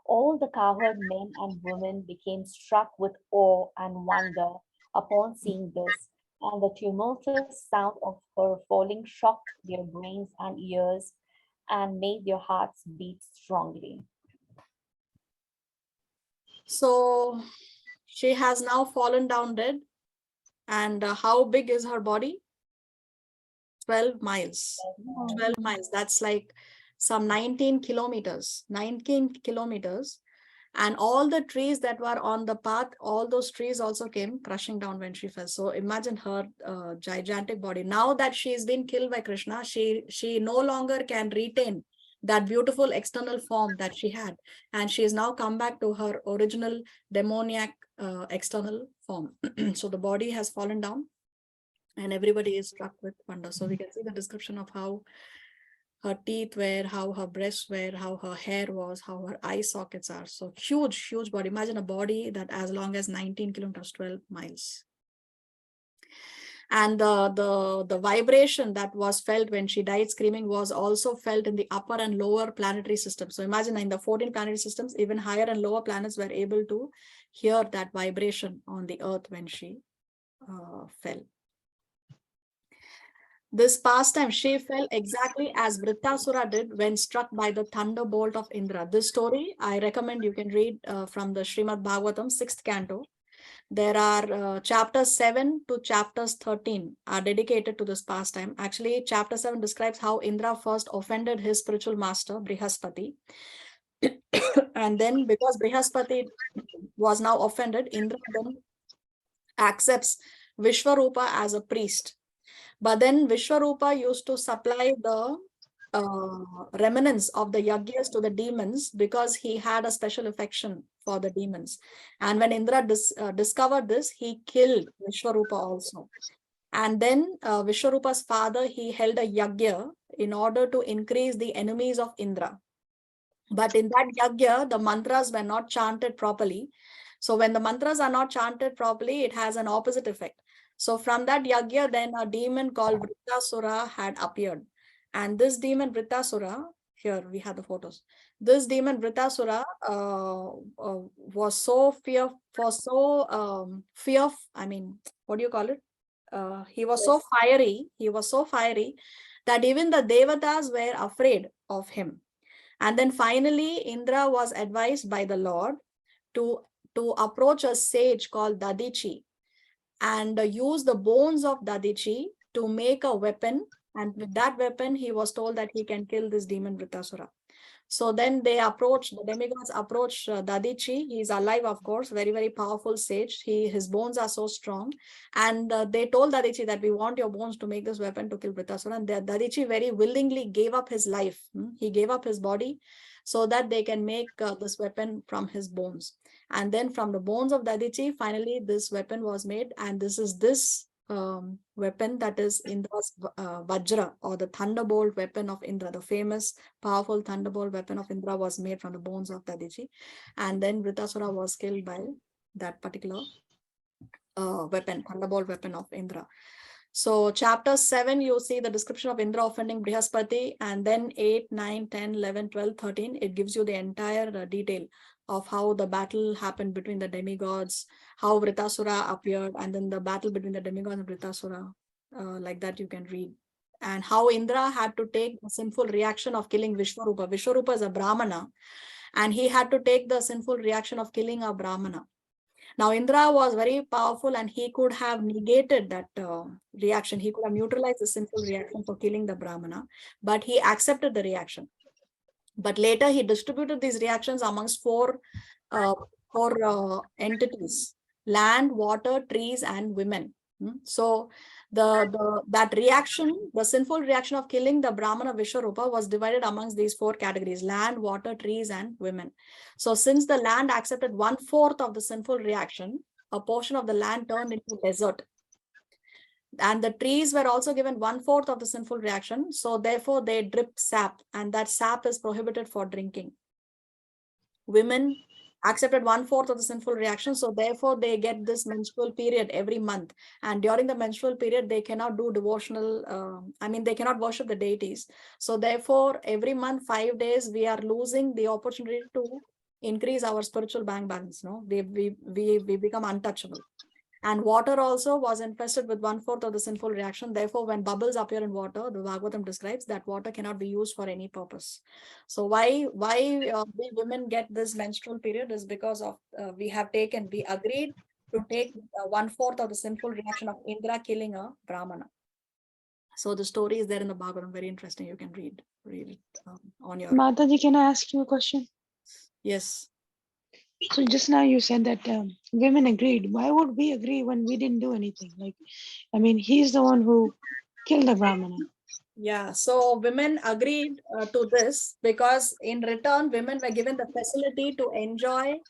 All the cowherd men and women became struck with awe and wonder upon seeing this, and the tumultuous sound of her falling shocked their brains and ears and made their hearts beat strongly. So she has now fallen down dead. And how big is her body? 12 miles. 12 miles. That's like some 19 kilometers. 19 kilometers. And all the trees that were on the path, all those trees also came crushing down when she fell. So imagine her gigantic body. Now that she's been killed by Krishna, she no longer can retain that beautiful external form that she had. And she has now come back to her original demoniac external form. So the body has fallen down and everybody is struck with wonder. So we can see the description of how her teeth were, how her breasts were, how her hair was, how her eye sockets are. So huge, huge body. Imagine a body that as long as 19 kilometers, 12 miles. And the vibration that was felt when she died screaming was also felt in the upper and lower planetary systems. So imagine in the 14 planetary systems, even higher and lower planets were able to hear that vibration on the earth when she fell. This pastime, she fell exactly as Vrittasura did when struck by the thunderbolt of Indra. This story, I recommend you can read from the Srimad Bhagavatam, 6th canto. There are chapters 7 to chapters 13 are dedicated to this pastime. Actually, chapter 7 describes how Indra first offended his spiritual master, Brihaspati. And then because Brihaspati was now offended, Indra then accepts Vishwarupa as a priest. But then Vishwarupa used to supply the remnants of the yagyas to the demons because he had a special affection for the demons. And when Indra discovered this, he killed Vishwarupa also. And then Vishwarupa's father, he held a yagya in order to increase the enemies of Indra. But in that yagya, the mantras were not chanted properly. So when the mantras are not chanted properly, it has an opposite effect. So from that yagya, then a demon called Vrittasura had appeared. And this demon Vrittasura, here we have the photos. This demon Vrittasura was so I mean, what do you call it? He was so fiery that even the Devatas were afraid of him. And then finally, Indra was advised by the Lord to approach a sage called Dadichi and use the bones of Dadichi to make a weapon. And with that weapon, he was told that he can kill this demon Vrittasura. So then the demigods approach Dadichi. He's alive, of course, very, very powerful sage. His bones are so strong. And they told Dadichi that we want your bones to make this weapon to kill Vrittasura. And Dadichi very willingly gave up his life. He gave up his body so that they can make this weapon from his bones. And then from the bones of Dadichi, finally, this weapon was made. And this is this weapon that is Indra's Vajra, or the thunderbolt weapon of Indra. The famous powerful thunderbolt weapon of Indra was made from the bones of Dadichi. And then Vrittasura was killed by that particular weapon, thunderbolt weapon of Indra. So chapter 7, you see the description of Indra offending Brihaspati, and then 8, 9, 10, 11, 12, 13, it gives you the entire detail of how the battle happened between the demigods, how Vrittasura appeared, and then the battle between the demigods and Vrittasura, like that you can read. And how Indra had to take the sinful reaction of killing Vishwarupa. Vishwarupa is a Brahmana, and he had to take the sinful reaction of killing a Brahmana. Now, Indra was very powerful and he could have negated that reaction. He could have neutralized the sinful reaction for killing the Brahmana, but he accepted the reaction. But later he distributed these reactions amongst four entities: land, water, trees, and women. So that reaction, the sinful reaction of killing the Brahmana Vishwarupa, was divided amongst these four categories: land, water, trees, and women. So since the land accepted 1/4 of the sinful reaction, a portion of the land turned into desert. And the trees were also given 1/4 of the sinful reaction. So therefore they drip sap, and that sap is prohibited for drinking. Women accepted 1/4 of the sinful reaction. So therefore they get this menstrual period every month. And during the menstrual period, they cannot do devotional, they cannot worship the deities. So therefore, every month, 5 days, we are losing the opportunity to increase our spiritual bank balance. No, we become untouchable. And water also was infested with 1/4 of the sinful reaction. Therefore, when bubbles appear in water, the Bhagavatam describes that water cannot be used for any purpose. So why we women get this menstrual period is because of we agreed to take 1/4 of the sinful reaction of Indra killing a Brahmana. So the story is there in the Bhagavatam. Very interesting. You can read it on your. Mataji, can I ask you a question? Yes. So just now you said that women agreed. Why would we agree when we didn't do anything? He's the one who killed the Brahmana. Yeah, so women agreed to this because in return, women were given the facility to enjoy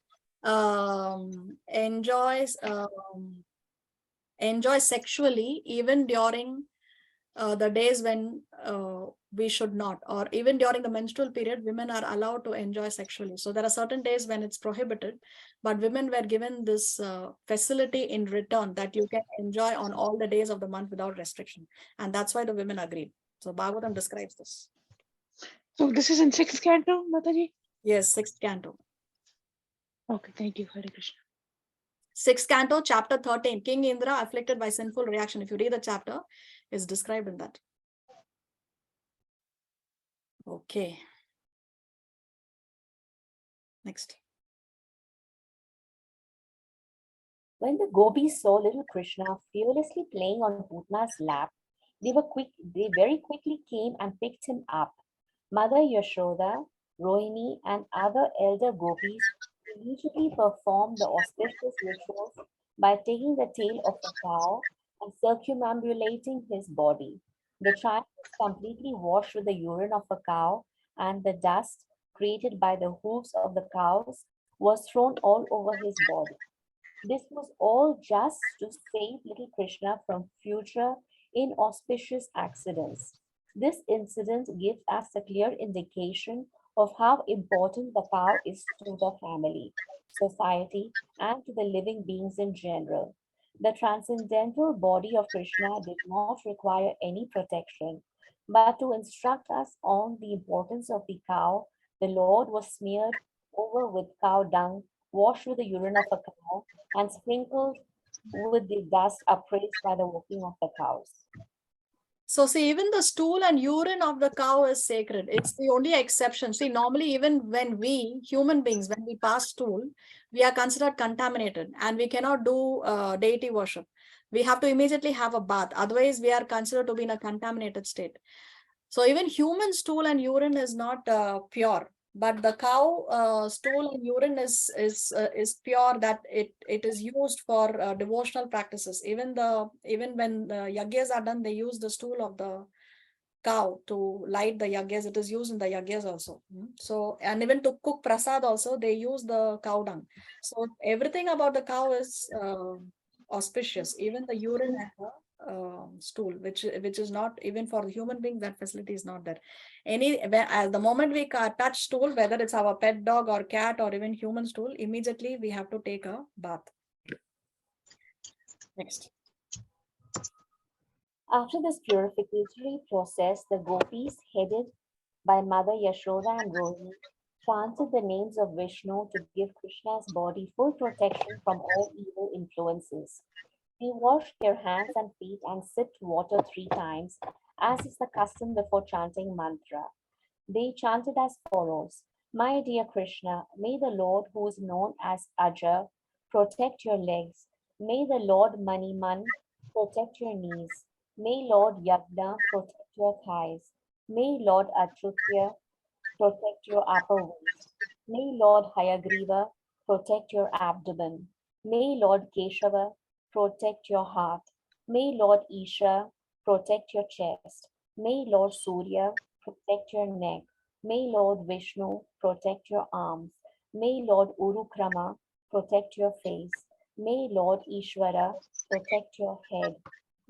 sexually even during the days when we should not, or even during the menstrual period, women are allowed to enjoy sexually. So there are certain days when it's prohibited, but women were given this facility in return that you can enjoy on all the days of the month without restriction. And that's why the women agreed. So Bhagavatam describes this. So this is in 6th canto, Mataji? Yes, 6th canto. Okay, thank you, Hare Krishna. 6th canto, chapter 13, King Indra afflicted by sinful reaction. If you read the chapter, it's described in that. Okay. Next. When the gopis saw little Krishna fearlessly playing on Putna's lap, they very quickly came and picked him up. Mother Yashoda, Rohini, and other elder gopis immediately performed the auspicious rituals by taking the tail of a cow and circumambulating his body. The child was completely washed with the urine of a cow, and the dust created by the hooves of the cows was thrown all over his body. This was all just to save little Krishna from future inauspicious accidents. This incident gives us a clear indication of how important the cow is to the family, society, and to the living beings in general. The transcendental body of Krishna did not require any protection, but to instruct us on the importance of the cow, the Lord was smeared over with cow dung, washed with the urine of a cow, and sprinkled with the dust upraised by the walking of the cows. So see, even the stool and urine of the cow is sacred. It's the only exception. See, normally even when we, human beings, when we pass stool, we are considered contaminated and we cannot do deity worship. We have to immediately have a bath. Otherwise, we are considered to be in a contaminated state. So even human stool and urine is not pure. But the cow stool and urine is pure, that it is used for devotional practices. Even when the yagyas are done, they use the stool of the cow to light the yagyas. It is used in the yagyas also. So, and even to cook prasad also, they use the cow dung. So everything about the cow is auspicious. Even the urine and the stool, which is not, even for the human being, that facility is not there. The moment we touch stool, whether it's our pet dog or cat or even human stool, immediately we have to take a bath. Next. After this purificatory process, the gopis, headed by Mother Yashoda and Rohini, chanted the names of Vishnu to give Krishna's body full protection from all evil influences. They washed their hands and feet and sipped water 3 times, as is the custom before chanting mantra. They chanted as follows: My dear Krishna, may the Lord, who is known as Aja, protect your legs. May the Lord Maniman protect your knees. May Lord Yagna protect your thighs. May Lord Achyutya protect your upper waist. May Lord Hayagriva protect your abdomen. May Lord Keshava protect your heart. May Lord Isha protect your chest. May Lord Surya protect your neck. May Lord Vishnu protect your arms. May Lord Urukrama protect your face. May Lord Ishvara protect your head.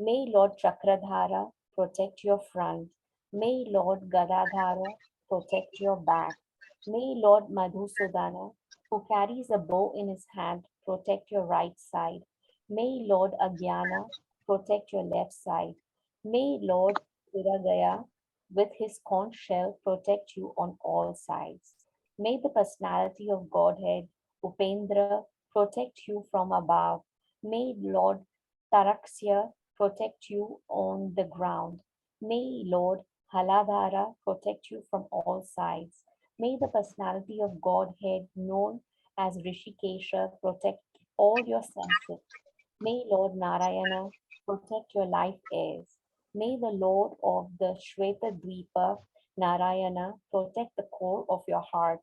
May Lord Chakradhara protect your front. May Lord Gadadhara protect your back. May Lord Madhusudana, who carries a bow in his hand, protect your right side. May Lord Agyana protect your left side. May Lord Tiragaya, with his conch shell, protect you on all sides. May the personality of Godhead, Upendra, protect you from above. May Lord Taraksya protect you on the ground. May Lord Haladhara protect you from all sides. May the personality of Godhead, known as Rishikesha, protect all your senses. May Lord Narayana protect your life heirs. May the Lord of the Shweta Dweepa, Narayana, protect the core of your heart.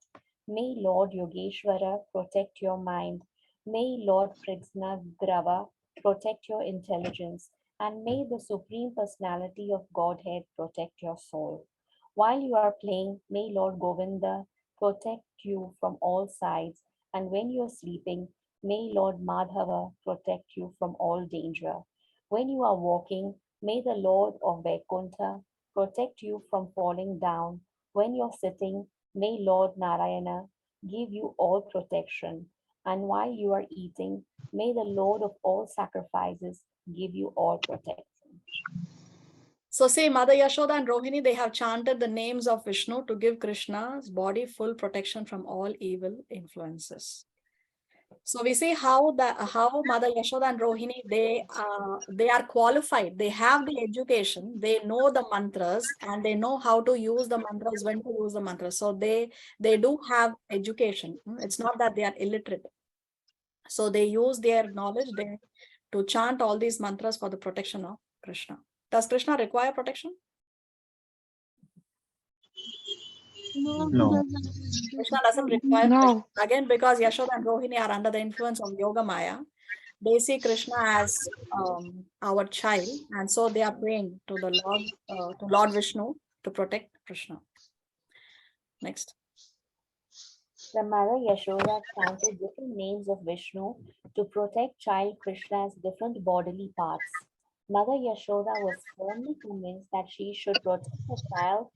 May Lord Yogeshwara protect your mind. May Lord Krsna Grava protect your intelligence. And may the Supreme Personality of Godhead protect your soul. While you are playing, may Lord Govinda protect you from all sides. And when you are sleeping, may Lord Madhava protect you from all danger. When you are walking, may the Lord of Vaikuntha protect you from falling down. When you're sitting, may Lord Narayana give you all protection. And while you are eating, may the Lord of all sacrifices give you all protection. So see, Mother Yashoda and Rohini, they have chanted the names of Vishnu to give Krishna's body full protection from all evil influences. So we see how Mother Yashoda and Rohini, they are qualified. They have the education. They know the mantras and they know how to use the mantras, when to use the mantras. So they do have education. It's not that they are illiterate. So they use their knowledge to chant all these mantras for the protection of Krishna. Does Krishna require protection? No, he No. doesn't. Krishna doesn't require No. protection. Again, because Yashoda and Rohini are under the influence of Yoga Maya, they see Krishna as our child, and so they are praying to the Lord Vishnu to protect Krishna. Next. The mother Yashoda chanted different names of Vishnu to protect child Krishna's different bodily parts. Mother Yashoda was firmly convinced that she should protect her child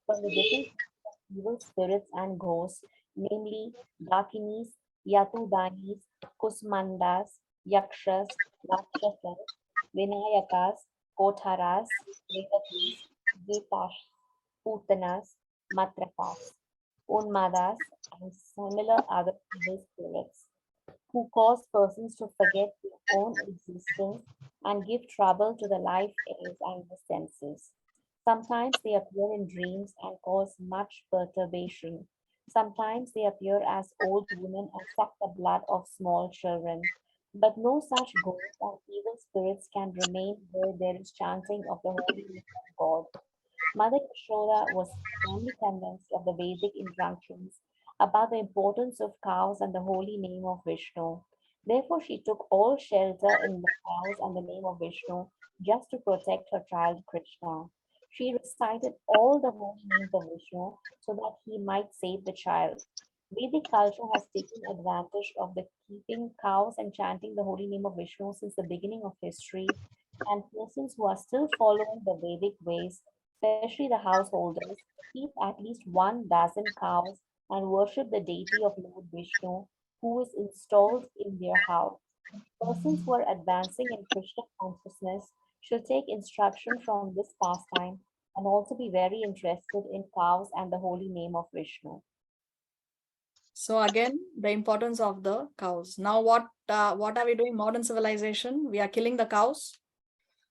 from the different evil spirits and ghosts, namely Dakinis, Yatudanis, Kusmandas, Yakshas, Rakshasas, Vinayakas, Kotharas, Pretatis, Vipash, Putanas, Matrakas, Unmadas, and similar other evil spirits who cause persons to forget their own existence and give trouble to the life airs and the senses. Sometimes they appear in dreams and cause much perturbation. Sometimes they appear as old women and suck the blood of small children. But no such ghosts and evil spirits can remain where there is chanting of the holy name of God. Mother Yashoda was firmly convinced of the Vedic injunctions about the importance of cows and the holy name of Vishnu. Therefore, she took all shelter in the cows and the name of Vishnu just to protect her child Krishna. She recited all the holy names of Vishnu so that he might save the child. Vedic culture has taken advantage of the keeping cows and chanting the holy name of Vishnu since the beginning of history, and persons who are still following the Vedic ways, especially the householders, keep at least 1 dozen cows and worship the deity of Lord Vishnu, who is installed in their house. Persons who are advancing in Krishna consciousness should take instruction from this pastime and also be very interested in cows and the holy name of Vishnu. So again, the importance of the cows. Now what are we doing? Modern civilization. We are killing the cows.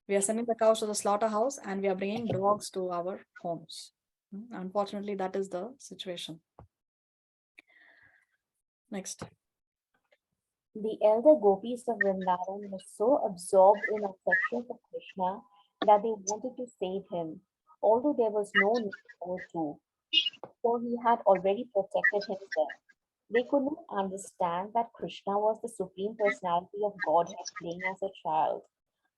We are sending the cows to the slaughterhouse and we are bringing dogs to our homes. Unfortunately, that is the situation. Next. The elder gopis of Vrindavan were so absorbed in affection for Krishna that they wanted to save him, although there was no need to, for he had already protected himself. They could not understand that Krishna was the Supreme Personality of Godhead playing as a child.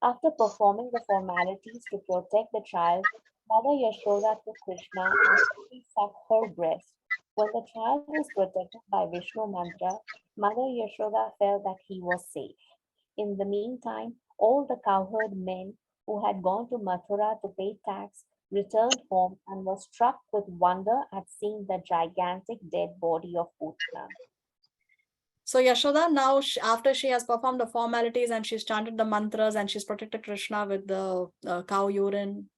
After performing the formalities to protect the child, Mother Yashoda took Krishna and quickly sucked her breast. When the child was protected by Vishnu mantra, Mother Yashoda felt that he was safe. In the meantime, all the cowherd men who had gone to Mathura to pay tax, returned home and was struck with wonder at seeing the gigantic dead body of Putana. So Yashoda, now after she has performed the formalities and she's chanted the mantras and she's protected Krishna with the cow urine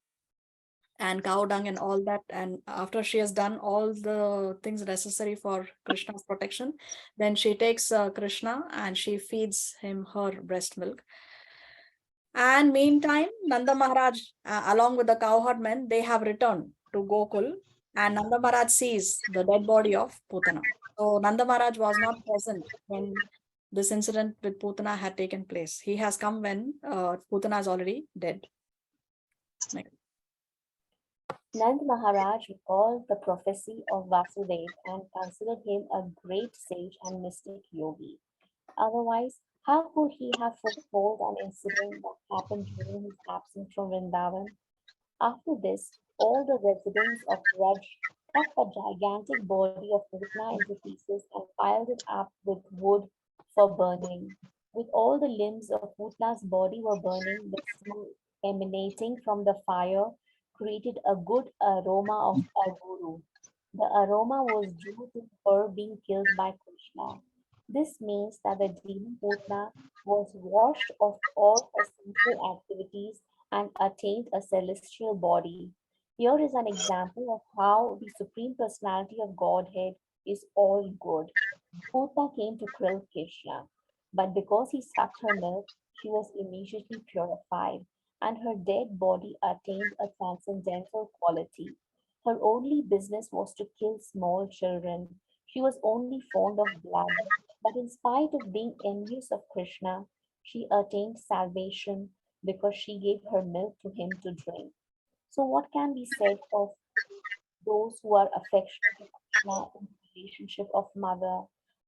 and cow dung and all that, and after she has done all the things necessary for Krishna's protection, then she takes Krishna and she feeds him her breast milk. And meantime, Nanda Maharaj, along with the cowherdmen, they have returned to Gokul, and Nanda Maharaj sees the dead body of Putana. So Nanda Maharaj was not present when this incident with Putana had taken place. He has come when Putana is already dead. Next. Nand Maharaj recalled the prophecy of Vasudeva and considered him a great sage and mystic yogi. Otherwise, how could he have foretold an incident that happened during his absence from Vrindavan? After this, all the residents of Raj cut the gigantic body of Putna into pieces and piled it up with wood for burning. With all the limbs of Putna's body were burning, the smoke emanating from the fire created a good aroma of aguru. The aroma was due to her being killed by Krishna. This means that the demon Putna was washed of all her sinful activities and attained a celestial body. Here is an example of how the Supreme Personality of Godhead is all good. Putna came to kill Krishna, but because he sucked her milk, she was immediately purified, and her dead body attained a transcendental quality. Her only business was to kill small children. She was only fond of blood, but in spite of being envious of Krishna, she attained salvation because she gave her milk to him to drink. So, what can be said of those who are affectionate to Krishna in the relationship of mother,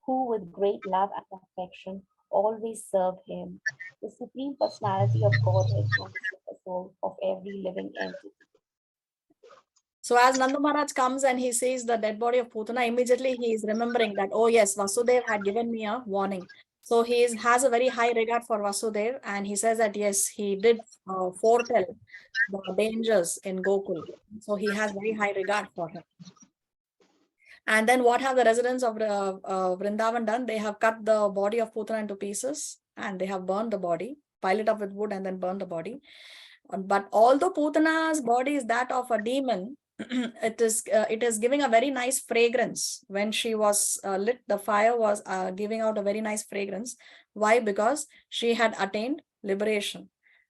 who with great love and affection always serve him? The Supreme Personality of Godhead can visit the soul of every living entity. So as Nanda Maharaj comes and he sees the dead body of Putana, immediately he is remembering that, oh yes, Vasudeva had given me a warning. So has a very high regard for Vasudeva, and he says that yes, he did foretell the dangers in Gokul. So he has very high regard for him. And then what have the residents of Vrindavan done? They have cut the body of Putana into pieces and they have burned the body, pile it up with wood and then burn the body. But although Putana's body is that of a demon, it is giving a very nice fragrance. When she was lit, the fire was giving out a very nice fragrance. Why? Because she had attained liberation,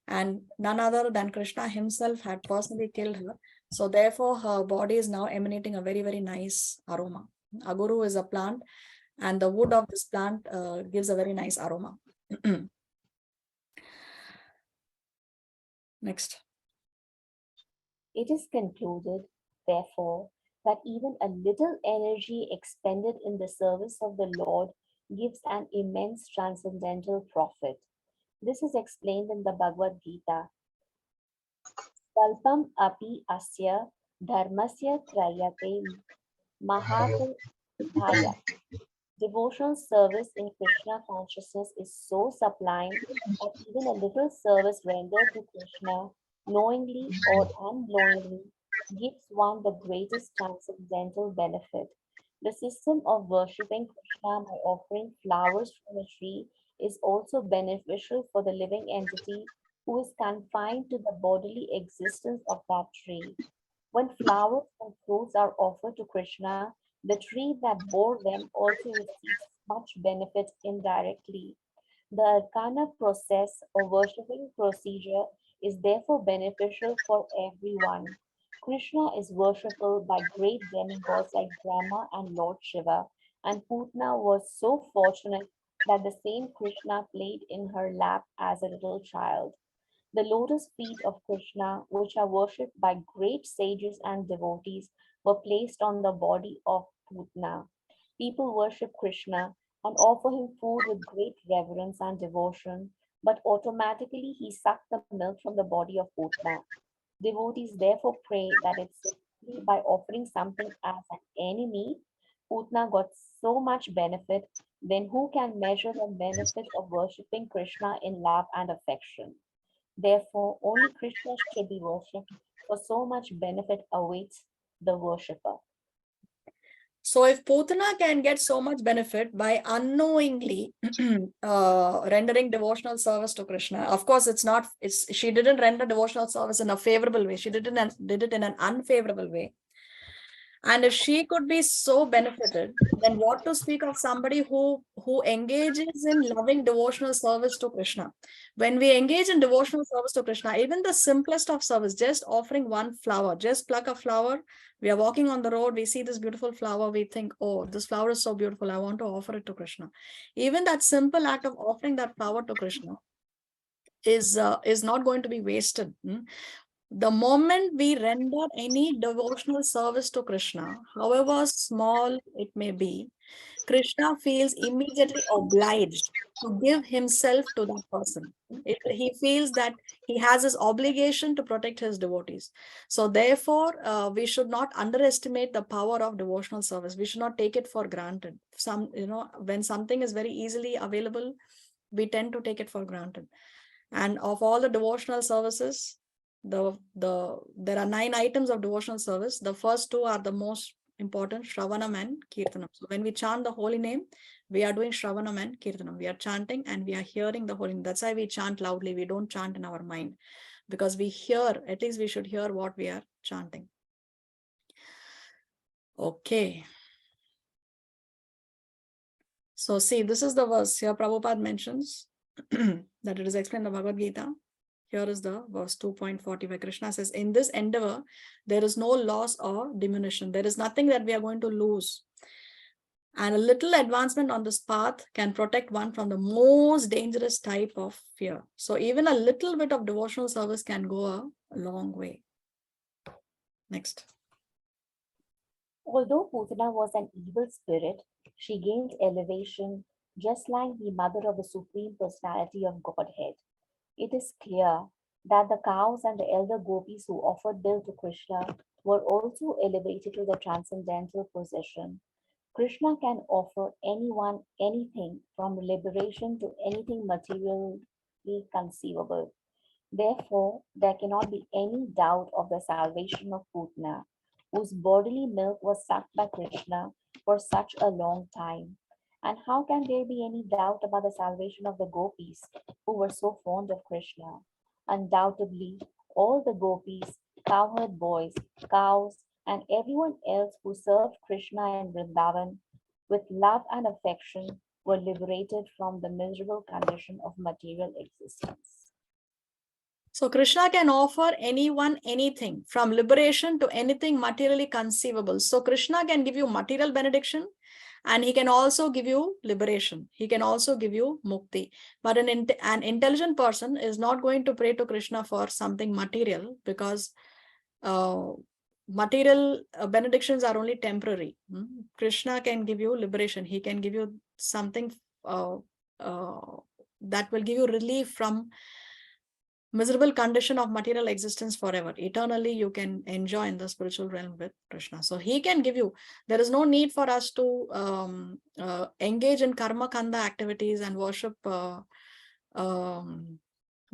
and none other than Krishna himself had personally killed her. So therefore, her body is now emanating a very, very nice aroma. Aguru is a plant, and the wood of this plant gives a very nice aroma. Next. It is concluded, therefore, that even a little energy expended in the service of the Lord gives an immense transcendental profit. This is explained in the Bhagavad Gita. Kalpam api asya dharmasya trayate mahate bhaya. Devotional service in Krishna consciousness is so sublime that even a little service rendered to Krishna, knowingly or unknowingly, gives one the greatest transcendental benefit. The system of worshipping Krishna by offering flowers from a tree is also beneficial for the living entity who is confined to the bodily existence of that tree. When flowers and fruits are offered to Krishna, the tree that bore them also receives much benefit indirectly. The arcana process or worshipping procedure is therefore beneficial for everyone. Krishna is worshipable by great demigods like Brahma and Lord Shiva, and Putna was so fortunate that the same Krishna played in her lap as a little child. The lotus feet of Krishna, which are worshipped by great sages and devotees, were placed on the body of Putna. People worship Krishna and offer him food with great reverence and devotion, but automatically he sucked the milk from the body of Putna. Devotees therefore pray that it's simply by offering something as an enemy, Putna got so much benefit, then who can measure the benefit of worshipping Krishna in love and affection? Therefore, only Krishna should be worshipped, for so much benefit awaits the worshipper. So if Putana can get so much benefit by unknowingly rendering devotional service to Krishna, of course, she didn't render devotional service in a favorable way. She did it in an unfavorable way. And if she could be so benefited, then what to speak of somebody who engages in loving devotional service to Krishna? When we engage in devotional service to Krishna, even the simplest of service, just offering one flower, just pluck a flower. We are walking on the road, we see this beautiful flower, we think, oh, this flower is so beautiful, I want to offer it to Krishna. Even that simple act of offering that flower to Krishna is not going to be wasted. The moment we render any devotional service to Krishna, however small it may be, Krishna feels immediately obliged to give himself to that person. He feels that he has his obligation to protect his devotees. So therefore, we should not underestimate the power of devotional service. We should not take it for granted. When something is very easily available, we tend to take it for granted. And of all the devotional services, there are 9 items of devotional service. The first 2 are the most important, Shravanam and Kirtanam. So when we chant the holy name, we are doing Shravanam and Kirtanam. We are chanting and we are hearing the holy name. That's why we chant loudly. We don't chant in our mind, because we hear, at least we should hear what we are chanting. Okay. So see, this is the verse here Prabhupada mentions that it is explained in the Bhagavad Gita. Here is the verse 2.40 where Krishna says, in this endeavor, there is no loss or diminution. There is nothing that we are going to lose. And a little advancement on this path can protect one from the most dangerous type of fear. So even a little bit of devotional service can go a long way. Next. Although Putana was an evil spirit, she gained elevation just like the mother of the Supreme Personality of Godhead. It is clear that the cows and the elder gopis who offered bill to Krishna were also elevated to the transcendental position. Krishna can offer anyone anything from liberation to anything materially conceivable. Therefore, there cannot be any doubt of the salvation of Putna, whose bodily milk was sucked by Krishna for such a long time. And how can there be any doubt about the salvation of the gopis who were so fond of Krishna? Undoubtedly, all the gopis, cowherd boys, cows, and everyone else who served Krishna in Vrindavan with love and affection were liberated from the miserable condition of material existence. So Krishna can offer anyone anything, from liberation to anything materially conceivable. So Krishna can give you material benediction, and he can also give you liberation. He can also give you mukti. But an intelligent person is not going to pray to Krishna for something material, because material benedictions are only temporary. Krishna can give you liberation. He can give you something that will give you relief from miserable condition of material existence forever. Eternally, you can enjoy in the spiritual realm with Krishna. So he can give you. There is no need for us to engage in karma kanda activities and worship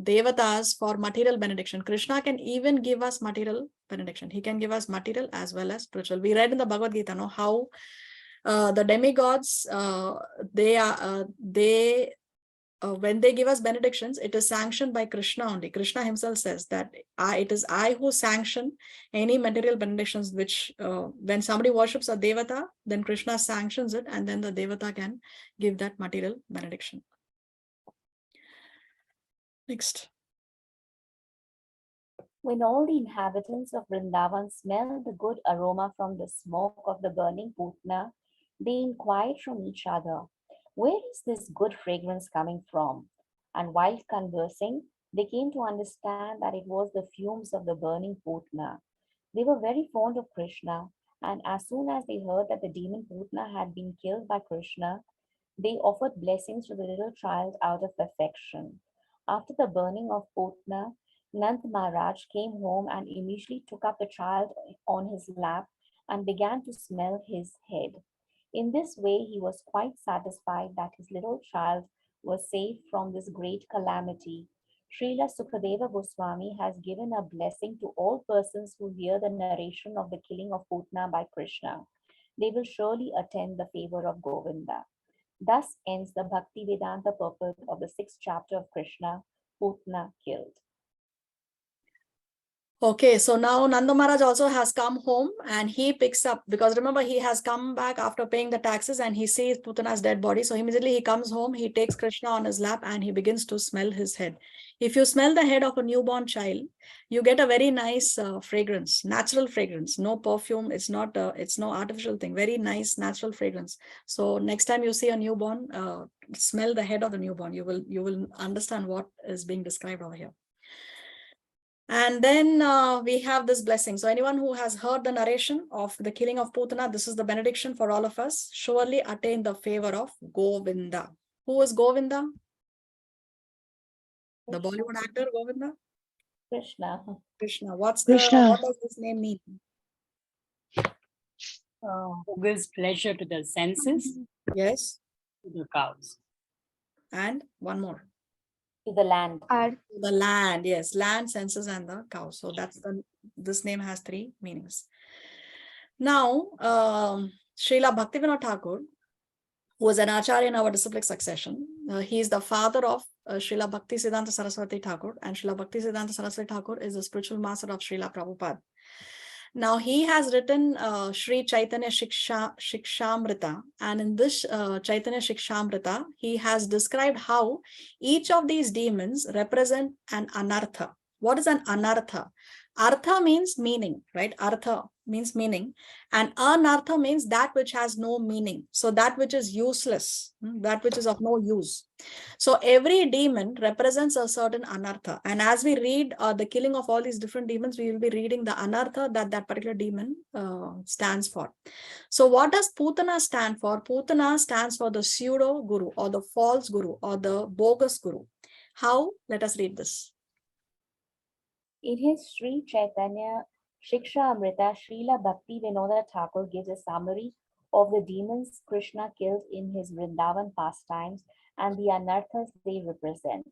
devatas for material benediction. Krishna can even give us material benediction. He can give us material as well as spiritual. We read in the Bhagavad Gita, how the demigods, when they give us benedictions, it is sanctioned by Krishna only. Krishna himself says that it is I who sanction any material benedictions, which when somebody worships a devata, then Krishna sanctions it, and then the devata can give that material benediction. Next. When all the inhabitants of Vrindavan smelled the good aroma from the smoke of the burning Putna, they inquired from each other, where is this good fragrance coming from? And while conversing, they came to understand that it was the fumes of the burning Putna. They were very fond of Krishna, and as soon as they heard that the demon Putna had been killed by Krishna, they offered blessings to the little child out of affection. After the burning of Putna, Nand Maharaj came home and immediately took up the child on his lap and began to smell his head. In this way, he was quite satisfied that his little child was saved from this great calamity. Srila Sukadeva Goswami has given a blessing to all persons who hear the narration of the killing of Putna by Krishna. They will surely attain the favor of Govinda. Thus ends the Bhakti Vedanta purport of the 6th chapter of Krishna, Putna killed. Okay, so now Nanda Maharaj also has come home and he picks up, because remember he has come back after paying the taxes and he sees Putana's dead body. So immediately he comes home, he takes Krishna on his lap and he begins to smell his head. If you smell the head of a newborn child, you get a very nice fragrance, natural fragrance, no perfume. It's not, it's no artificial thing, very nice natural fragrance. So next time you see a newborn, smell the head of the newborn. You will understand what is being described over here. And then we have this blessing. So anyone who has heard the narration of the killing of Putana, this is the benediction for all of us. Surely attain the favor of Govinda. Who is Govinda? The Bollywood actor Govinda? Krishna. Krishna. What Krishna. does this name mean? Who gives pleasure to the senses, Yes. to the cows. And one more. To the land. The land, yes, land, senses, and the cow. So that's this name has 3 meanings. Now, Srila Bhaktivinoda Thakur, who was an acharya in our disciplic succession, he is the father of Srila Bhakti Siddhanta Saraswati Thakur, and Srila Bhakti Siddhanta Saraswati Thakur is the spiritual master of Srila Prabhupada. Now he has written Sri Chaitanya Shikshamrita, and in this Chaitanya Shikshamrita, he has described how each of these demons represent an anartha. What is an anartha? Artha means meaning, right? Artha means meaning, and anartha means that which has no meaning. So that which is useless, that which is of no use. So every demon represents a certain anartha. And as we read the killing of all these different demons, we will be reading the anartha that that particular demon stands for. So what does Putana stand for? Putana stands for the pseudo guru or the false guru or the bogus guru. How? Let us read this. In his Sri Chaitanya Shiksha Amrita, Srila Bhakti Vinoda Thakur gives a summary of the demons Krishna killed in his Vrindavan pastimes and the anarthas they represent.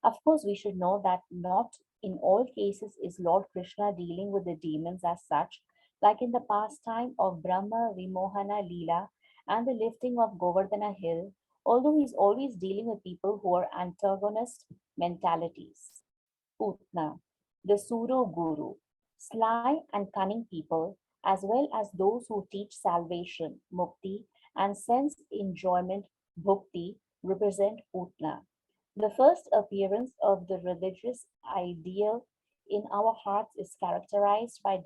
Of course, we should know that not in all cases is Lord Krishna dealing with the demons as such, like in the pastime of Brahma Vimohana Leela and the lifting of Govardhana Hill, although he is always dealing with people who are antagonist mentalities. Putna, the pseudo guru, sly and cunning people, as well as those who teach salvation, mukti, and sense enjoyment, bhukti, represent Putna. The first appearance of the religious ideal in our hearts is characterized by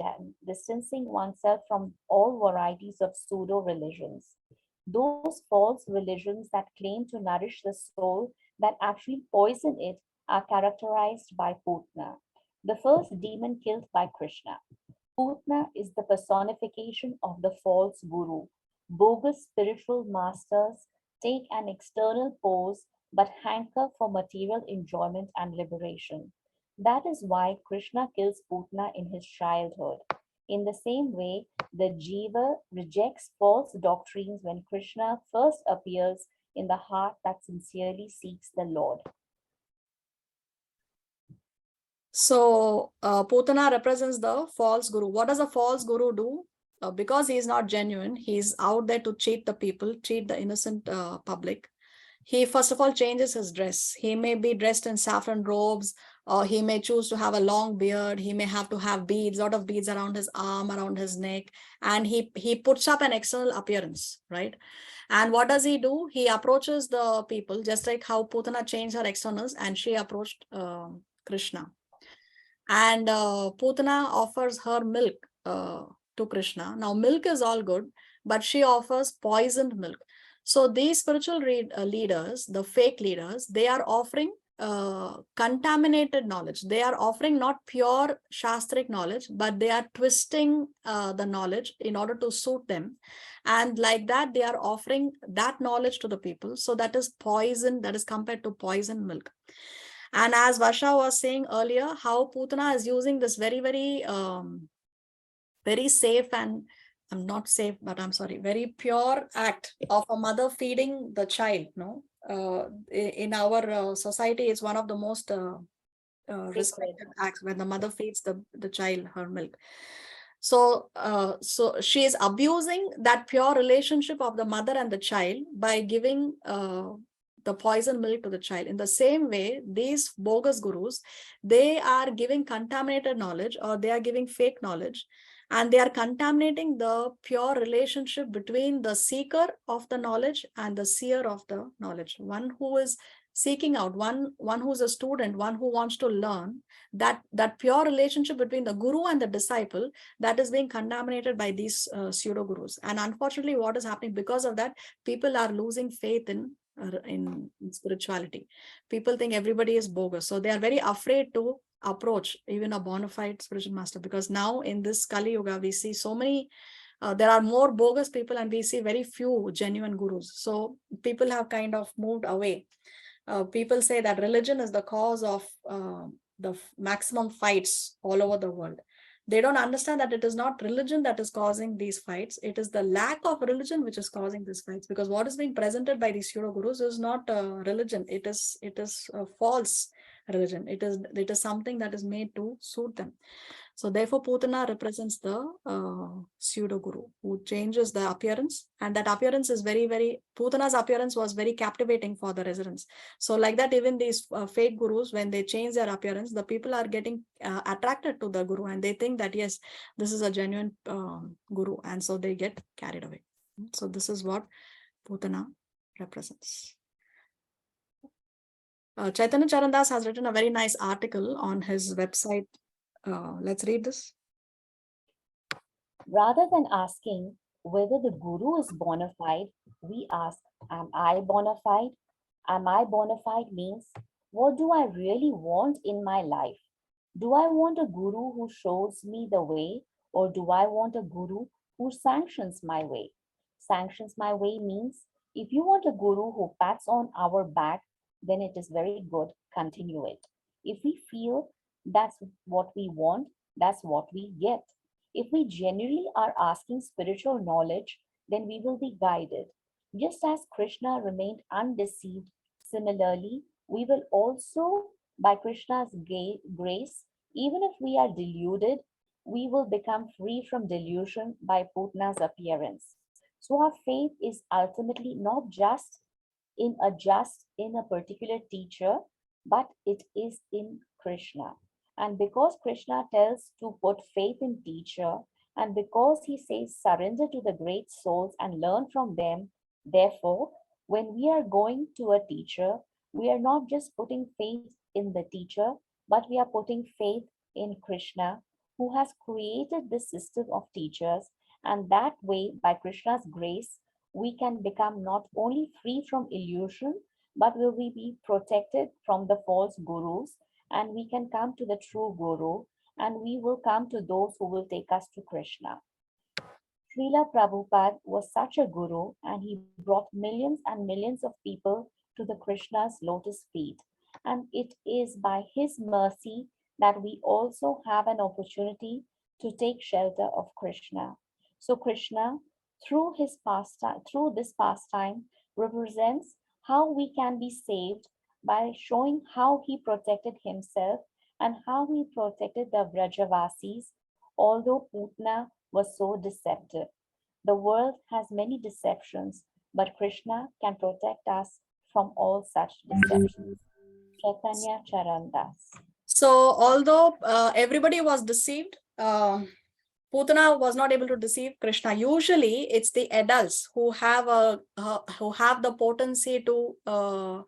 distancing oneself from all varieties of pseudo religions. Those false religions that claim to nourish the soul that actually poison it are characterized by Putna, the first demon killed by Krishna. Putna is the personification of the false guru. Bogus spiritual masters take an external pose but hanker for material enjoyment and liberation. That is why Krishna kills Putna in his childhood. In the same way, the Jiva rejects false doctrines when Krishna first appears in the heart that sincerely seeks the Lord. So Putana represents the false guru. What does a false guru do? Because he is not genuine, he is out there to cheat the people, cheat the innocent public. He first of all changes his dress. He may be dressed in saffron robes, or he may choose to have a long beard. He may have to have beads, a lot of beads around his arm, around his neck, and he puts up an external appearance, right? And what does he do? He approaches the people just like how Putana changed her externals and she approached Krishna. And Putana offers her milk to Krishna. Now milk is all good, but she offers poisoned milk. So these spiritual leaders, the fake leaders, they are offering contaminated knowledge. They are offering not pure shastric knowledge, but they are twisting the knowledge in order to suit them. And like that, they are offering that knowledge to the people. So that is poison, that is compared to poisoned milk. And as Vasha was saying earlier, how Putana is using this very, very safe and I'm not safe, but I'm sorry, very pure act of a mother feeding the child. No, in our society, it's one of the most respective acts when the mother feeds the child her milk. So, so she is abusing that pure relationship of the mother and the child by giving the poison milk to the child. In the same way, these bogus gurus, they are giving contaminated knowledge, or they are giving fake knowledge, and they are contaminating the pure relationship between the seeker of the knowledge and the seer of the knowledge. One who is seeking out, one who's a student, one who wants to learn, that pure relationship between the guru and the disciple, that is being contaminated by these pseudo gurus. And unfortunately, what is happening because of that, people are losing faith in spirituality. People think everybody is bogus, so they are very afraid to approach even a bona fide spiritual master, because now in this Kali Yuga we see so many there are more bogus people, and we see very few genuine gurus. So people have kind of moved away. People say that religion is the cause of the maximum fights all over the world. They don't understand that it is not religion that is causing these fights. It is the lack of religion which is causing these fights, because what is being presented by these pseudo gurus is not religion. It is a false religion. It is something that is made to suit them. So therefore, Putana represents the pseudo guru who changes the appearance, and that appearance is Putana's appearance was very captivating for the residents. So like that, even these fake gurus, when they change their appearance, the people are getting attracted to the guru, and they think that yes, this is a genuine guru, and so they get carried away. So this is what Putana represents. Chaitanya Charandas has written a very nice article on his website. Let's read this. Rather than asking whether the guru is bona fide, we ask, am I bona fide? Am I bona fide means, what do I really want in my life? Do I want a guru who shows me the way, or do I want a guru who sanctions my way? Sanctions my way means, if you want a guru who pats on our back, then it is very good, continue it. If we feel that's what we want, that's what we get. If we genuinely are asking spiritual knowledge, then we will be guided. Just as Krishna remained undeceived, similarly, we will also, by Krishna's grace, even if we are deluded, we will become free from delusion by Putana's appearance. So our faith is ultimately not just in a particular teacher, but it is in Krishna. And because Krishna tells to put faith in teacher, and because he says surrender to the great souls and learn from them, therefore, when we are going to a teacher, we are not just putting faith in the teacher, but we are putting faith in Krishna, who has created this system of teachers. And that way, by Krishna's grace, we can become not only free from illusion, but will we be protected from the false gurus, and we can come to the true guru, and we will come to those who will take us to Krishna. Srila Prabhupada was such a guru, and he brought millions and millions of people to the Krishna's lotus feet. And it is by his mercy that we also have an opportunity to take shelter of Krishna. So Krishna, through this pastime, represents how we can be saved by showing how he protected himself and how he protected the Vrajavasis, although Putana was so deceptive. The world has many deceptions, but Krishna can protect us from all such deceptions. Chaitanya Charandas. So although everybody was deceived, Putana was not able to deceive Krishna. Usually, it's the adults who have the potency to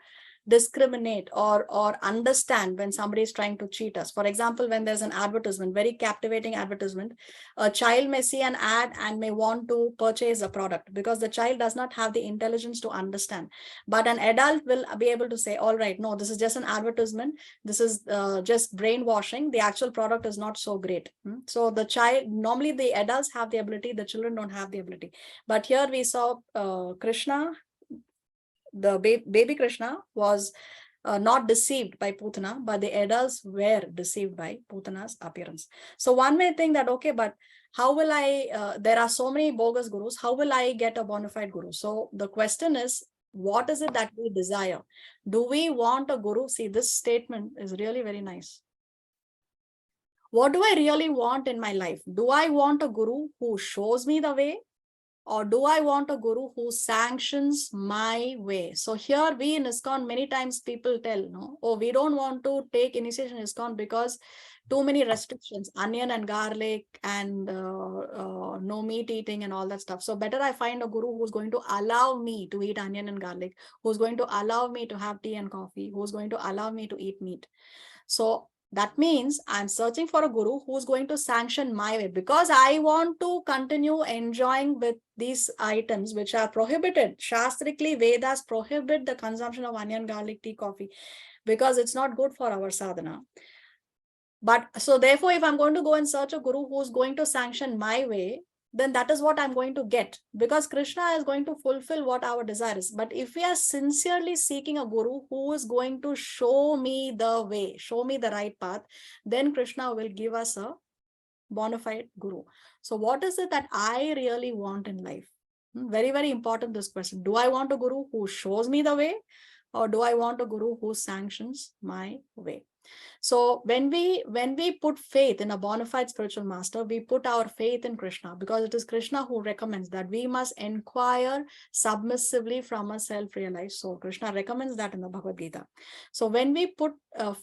discriminate or understand when somebody is trying to cheat us. For example, when there's an advertisement, very captivating advertisement, a child may see an ad and may want to purchase a product because the child does not have the intelligence to understand. But an adult will be able to say, all right, no, this is just an advertisement. This is just brainwashing. The actual product is not so great. So the child, normally the adults have the ability, the children don't have the ability. But here we saw Krishna, the baby Krishna was not deceived by Putana, but the adults were deceived by Putana's appearance. So one may think that, okay, but how will I, there are so many bogus gurus, how will I get a bona fide guru? So the question is, what is it that we desire? Do we want a guru? See, this statement is really very nice. What do I really want in my life? Do I want a guru who shows me the way? Or do I want a guru who sanctions my way? So here we in ISKCON, many times people tell, no, oh, we don't want to take initiation in ISKCON because too many restrictions, onion and garlic and no meat eating and all that stuff. So better I find a guru who's going to allow me to eat onion and garlic, who's going to allow me to have tea and coffee, who's going to allow me to eat meat. So that means I'm searching for a guru who's going to sanction my way, because I want to continue enjoying with these items which are prohibited. Shastrically, Vedas prohibit the consumption of onion, garlic, tea, coffee, because it's not good for our sadhana. But so therefore, if I'm going to go and search a guru who's going to sanction my way, then that is what I'm going to get, because Krishna is going to fulfill what our desire is. But if we are sincerely seeking a guru who is going to show me the way, show me the right path, then Krishna will give us a bona fide guru. So what is it that I really want in life? Very, very important, this question. Do I want a guru who shows me the way, or do I want a guru who sanctions my way? So when we put faith in a bona fide spiritual master, we put our faith in Krishna, because it is Krishna who recommends that we must inquire submissively from a self-realized soul. Krishna recommends that in the Bhagavad Gita. So when we put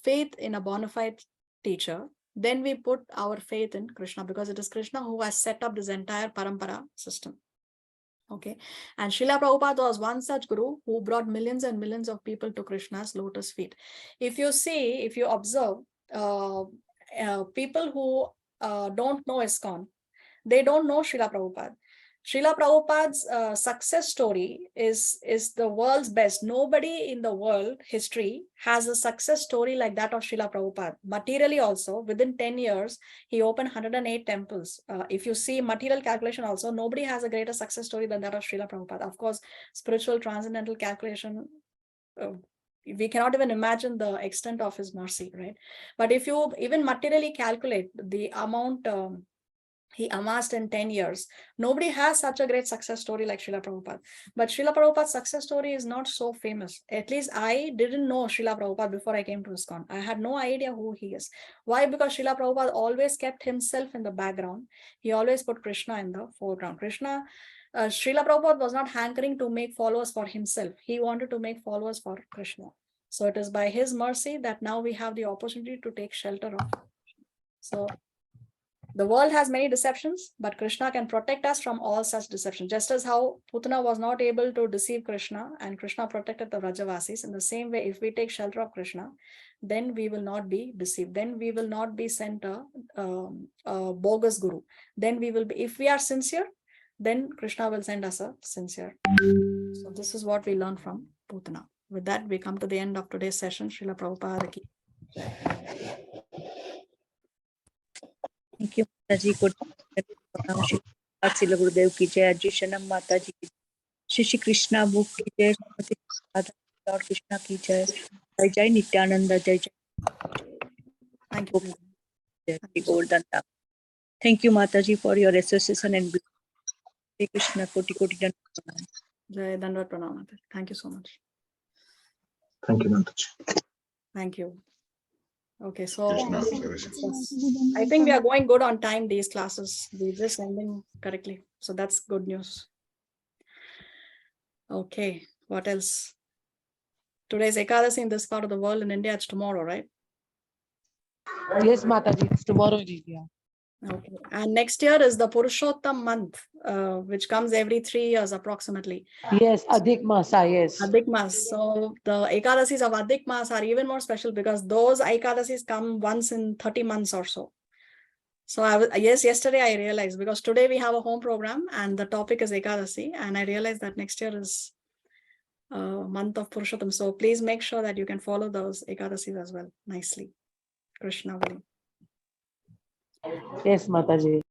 faith in a bona fide teacher, then we put our faith in Krishna, because it is Krishna who has set up this entire parampara system. Okay, and Srila Prabhupada was one such guru who brought millions and millions of people to Krishna's lotus feet. If you observe, people who don't know ISKCON, they don't know Srila Prabhupada. Srila Prabhupada's success story is the world's best. Nobody in the world history has a success story like that of Srila Prabhupada. Materially also, within 10 years, he opened 108 temples. If you see material calculation also, nobody has a greater success story than that of Srila Prabhupada. Of course, spiritual transcendental calculation, we cannot even imagine the extent of his mercy, right? But if you even materially calculate the amount he amassed in 10 years, nobody has such a great success story like Srila Prabhupada. But Srila Prabhupada's success story is not so famous. At least I didn't know Srila Prabhupada before I came to ISKCON. I had no idea who he is. Why? Because Srila Prabhupada always kept himself in the background. He always put Krishna in the foreground. Srila Prabhupada was not hankering to make followers for himself. He wanted to make followers for Krishna. So it is by his mercy that now we have the opportunity to take shelter of. So the world has many deceptions, but Krishna can protect us from all such deception. Just as how Putana was not able to deceive Krishna and Krishna protected the Rajavasis, in the same way, if we take shelter of Krishna, then we will not be deceived. Then we will not be sent a bogus guru. Then we will be, if we are sincere, then Krishna will send us a sincere. So this is what we learn from Putana. With that, we come to the end of today's session. Srila Prabhupada ki. Thank you, Mataji. Good. Srila Gurudev ki jai. Ajay Shanam Mataji ki jai. Shri Krishna book ki jai. Lord Krishna ki jai. Jai Jai Nityananda. Jai Jai. Thank you. Jai Govardhan. Thank you, Mataji, for your association and Shri Krishna Koti Koti Dandavat. Jai Dandavat Pranam. Thank you so much. Thank you, Mataji. Thank you. Okay, so Krishna, I think we are going good on time, these classes. We're just ending correctly. So that's good news. Okay, what else? Today's Ekadasi in this part of the world. In India, it's tomorrow, right? Yes, Mataji, it's tomorrow in India. Okay, and next year is the Purushottam month, which comes every 3 years approximately. Yes, Adhik Masa, yes. Adhik Mas. So the Ekadasis of Adhik Mas are even more special because those Ekadasis come once in 30 months or so. So yesterday I realized, because today we have a home program and the topic is Ekadasi, and I realized that next year is month of Purushottam. So please make sure that you can follow those Ekadasis as well nicely. Krishna willing. Yes, Mataji.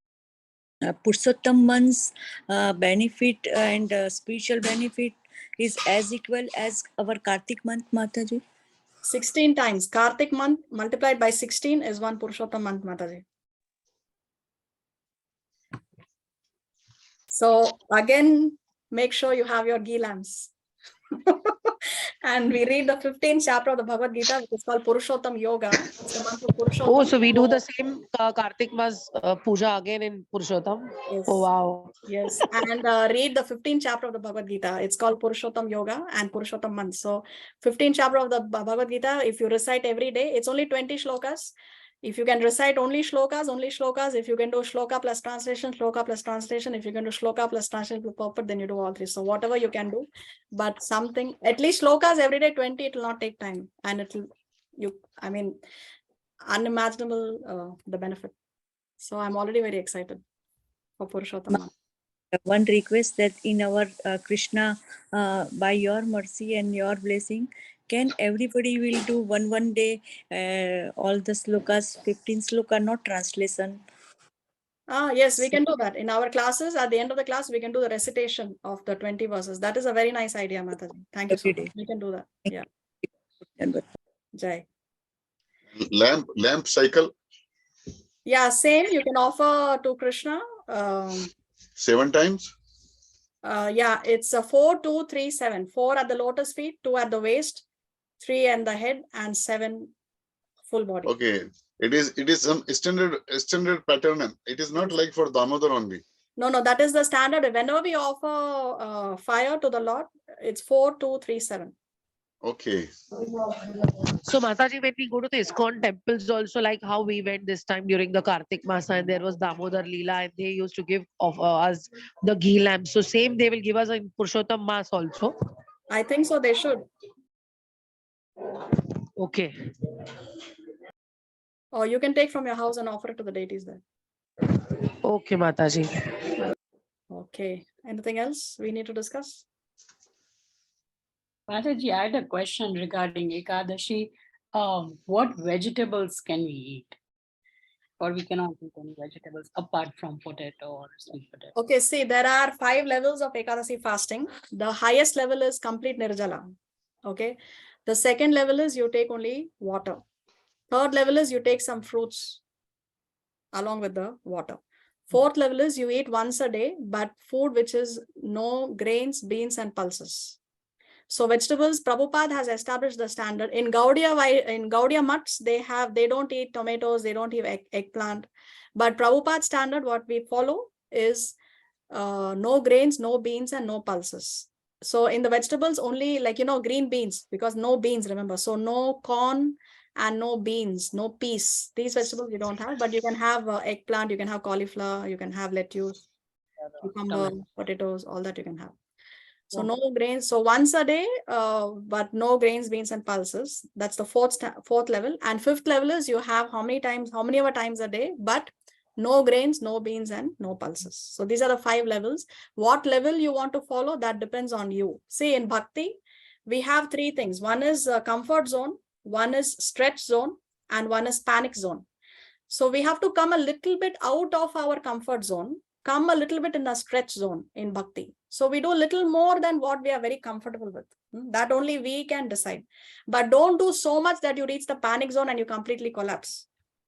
Purushottam month's benefit and spiritual benefit is as equal as our Kartik month, Mataji? 16 times. Kartik month multiplied by 16 is one Purushottam month, Mataji. So again, make sure you have your ghee lamps. And we read the 15th chapter of the Bhagavad Gita, which is called Purushottam Yoga. It's the month of Purushottam. Oh, so we do the same Kartik Mas puja again in Purushottam. Yes. Oh wow. Yes, and read the 15th chapter of the Bhagavad Gita. It's called Purushottam Yoga and Purushottam month. So 15th chapter of the Bhagavad Gita, if you recite every day, it's only 20 shlokas. If you can recite only shlokas. If you can do shloka plus translation, shloka plus translation. If you can do shloka plus translation plus purport, then you do all three. So whatever you can do, but something, at least shlokas every day, 20, it will not take time. And it will, I mean, unimaginable the benefit. So I'm already very excited for Purushottam month. One request that in our Krishna, by your mercy and your blessing, can everybody will do one day all the slokas, 15 sloka, not translation. Yes, we can do that. In our classes, at the end of the class, we can do the recitation of the 20 verses. That is a very nice idea, Mataji. Thank you so Every much. day. We can do that. Yeah. And Jai. Lamp cycle, Yeah, same. You can offer to Krishna. 7 times. Yeah, it's a 4, 2, 3, 7. 4 at the lotus feet, 2 at the waist, 3 at the head, and 7 full body. Okay, it is some standard pattern. It is not like for Damodar only. No, that is the standard. Whenever we offer fire to the Lord, it's 4, 2, 3, 7. Okay. So Mataji, when we go to the ISKCON temples also, like how we went this time during the Kartik Masa and there was Damodar Leela and they used to give of us the ghee lamp. So same they will give us in Purushottam Mas also. I think so, they should. Okay. Or you can take from your house and offer it to the deities there. Okay, Mataji. Okay. Anything else we need to discuss? Mataji, I had a question regarding Ekadashi. What vegetables can we eat? Or we cannot eat any vegetables apart from potato or sweet potato? Okay, see, there are 5 levels of Ekadasi fasting. The highest level is complete Nirjala. Okay. The second level is you take only water. Third level is you take some fruits along with the water. Fourth level is you eat once a day, but food which is no grains, beans, and pulses. So vegetables, Prabhupada has established the standard. In Gaudiya mutts, they don't eat tomatoes, they don't eat eggplant. But Prabhupada's standard, what we follow is no grains, no beans, and no pulses. So in the vegetables, only green beans, because no beans, remember. So no corn and no beans, no peas. These vegetables you don't have, but you can have eggplant, you can have cauliflower, you can have lettuce, cucumber, potatoes, all that you can have. So no grains. So once a day, but no grains, beans, and pulses. That's the fourth level. And fifth level is you have how many ever times a day, but no grains, no beans, and no pulses. So these are the 5 levels. What level you want to follow, that depends on you. See, in Bhakti, we have 3 things. One is comfort zone, one is stretch zone, and one is panic zone. So we have to come a little bit out of our comfort zone, come a little bit in the stretch zone in Bhakti. So we do a little more than what we are very comfortable with. That only we can decide. But don't do so much that you reach the panic zone and you completely collapse.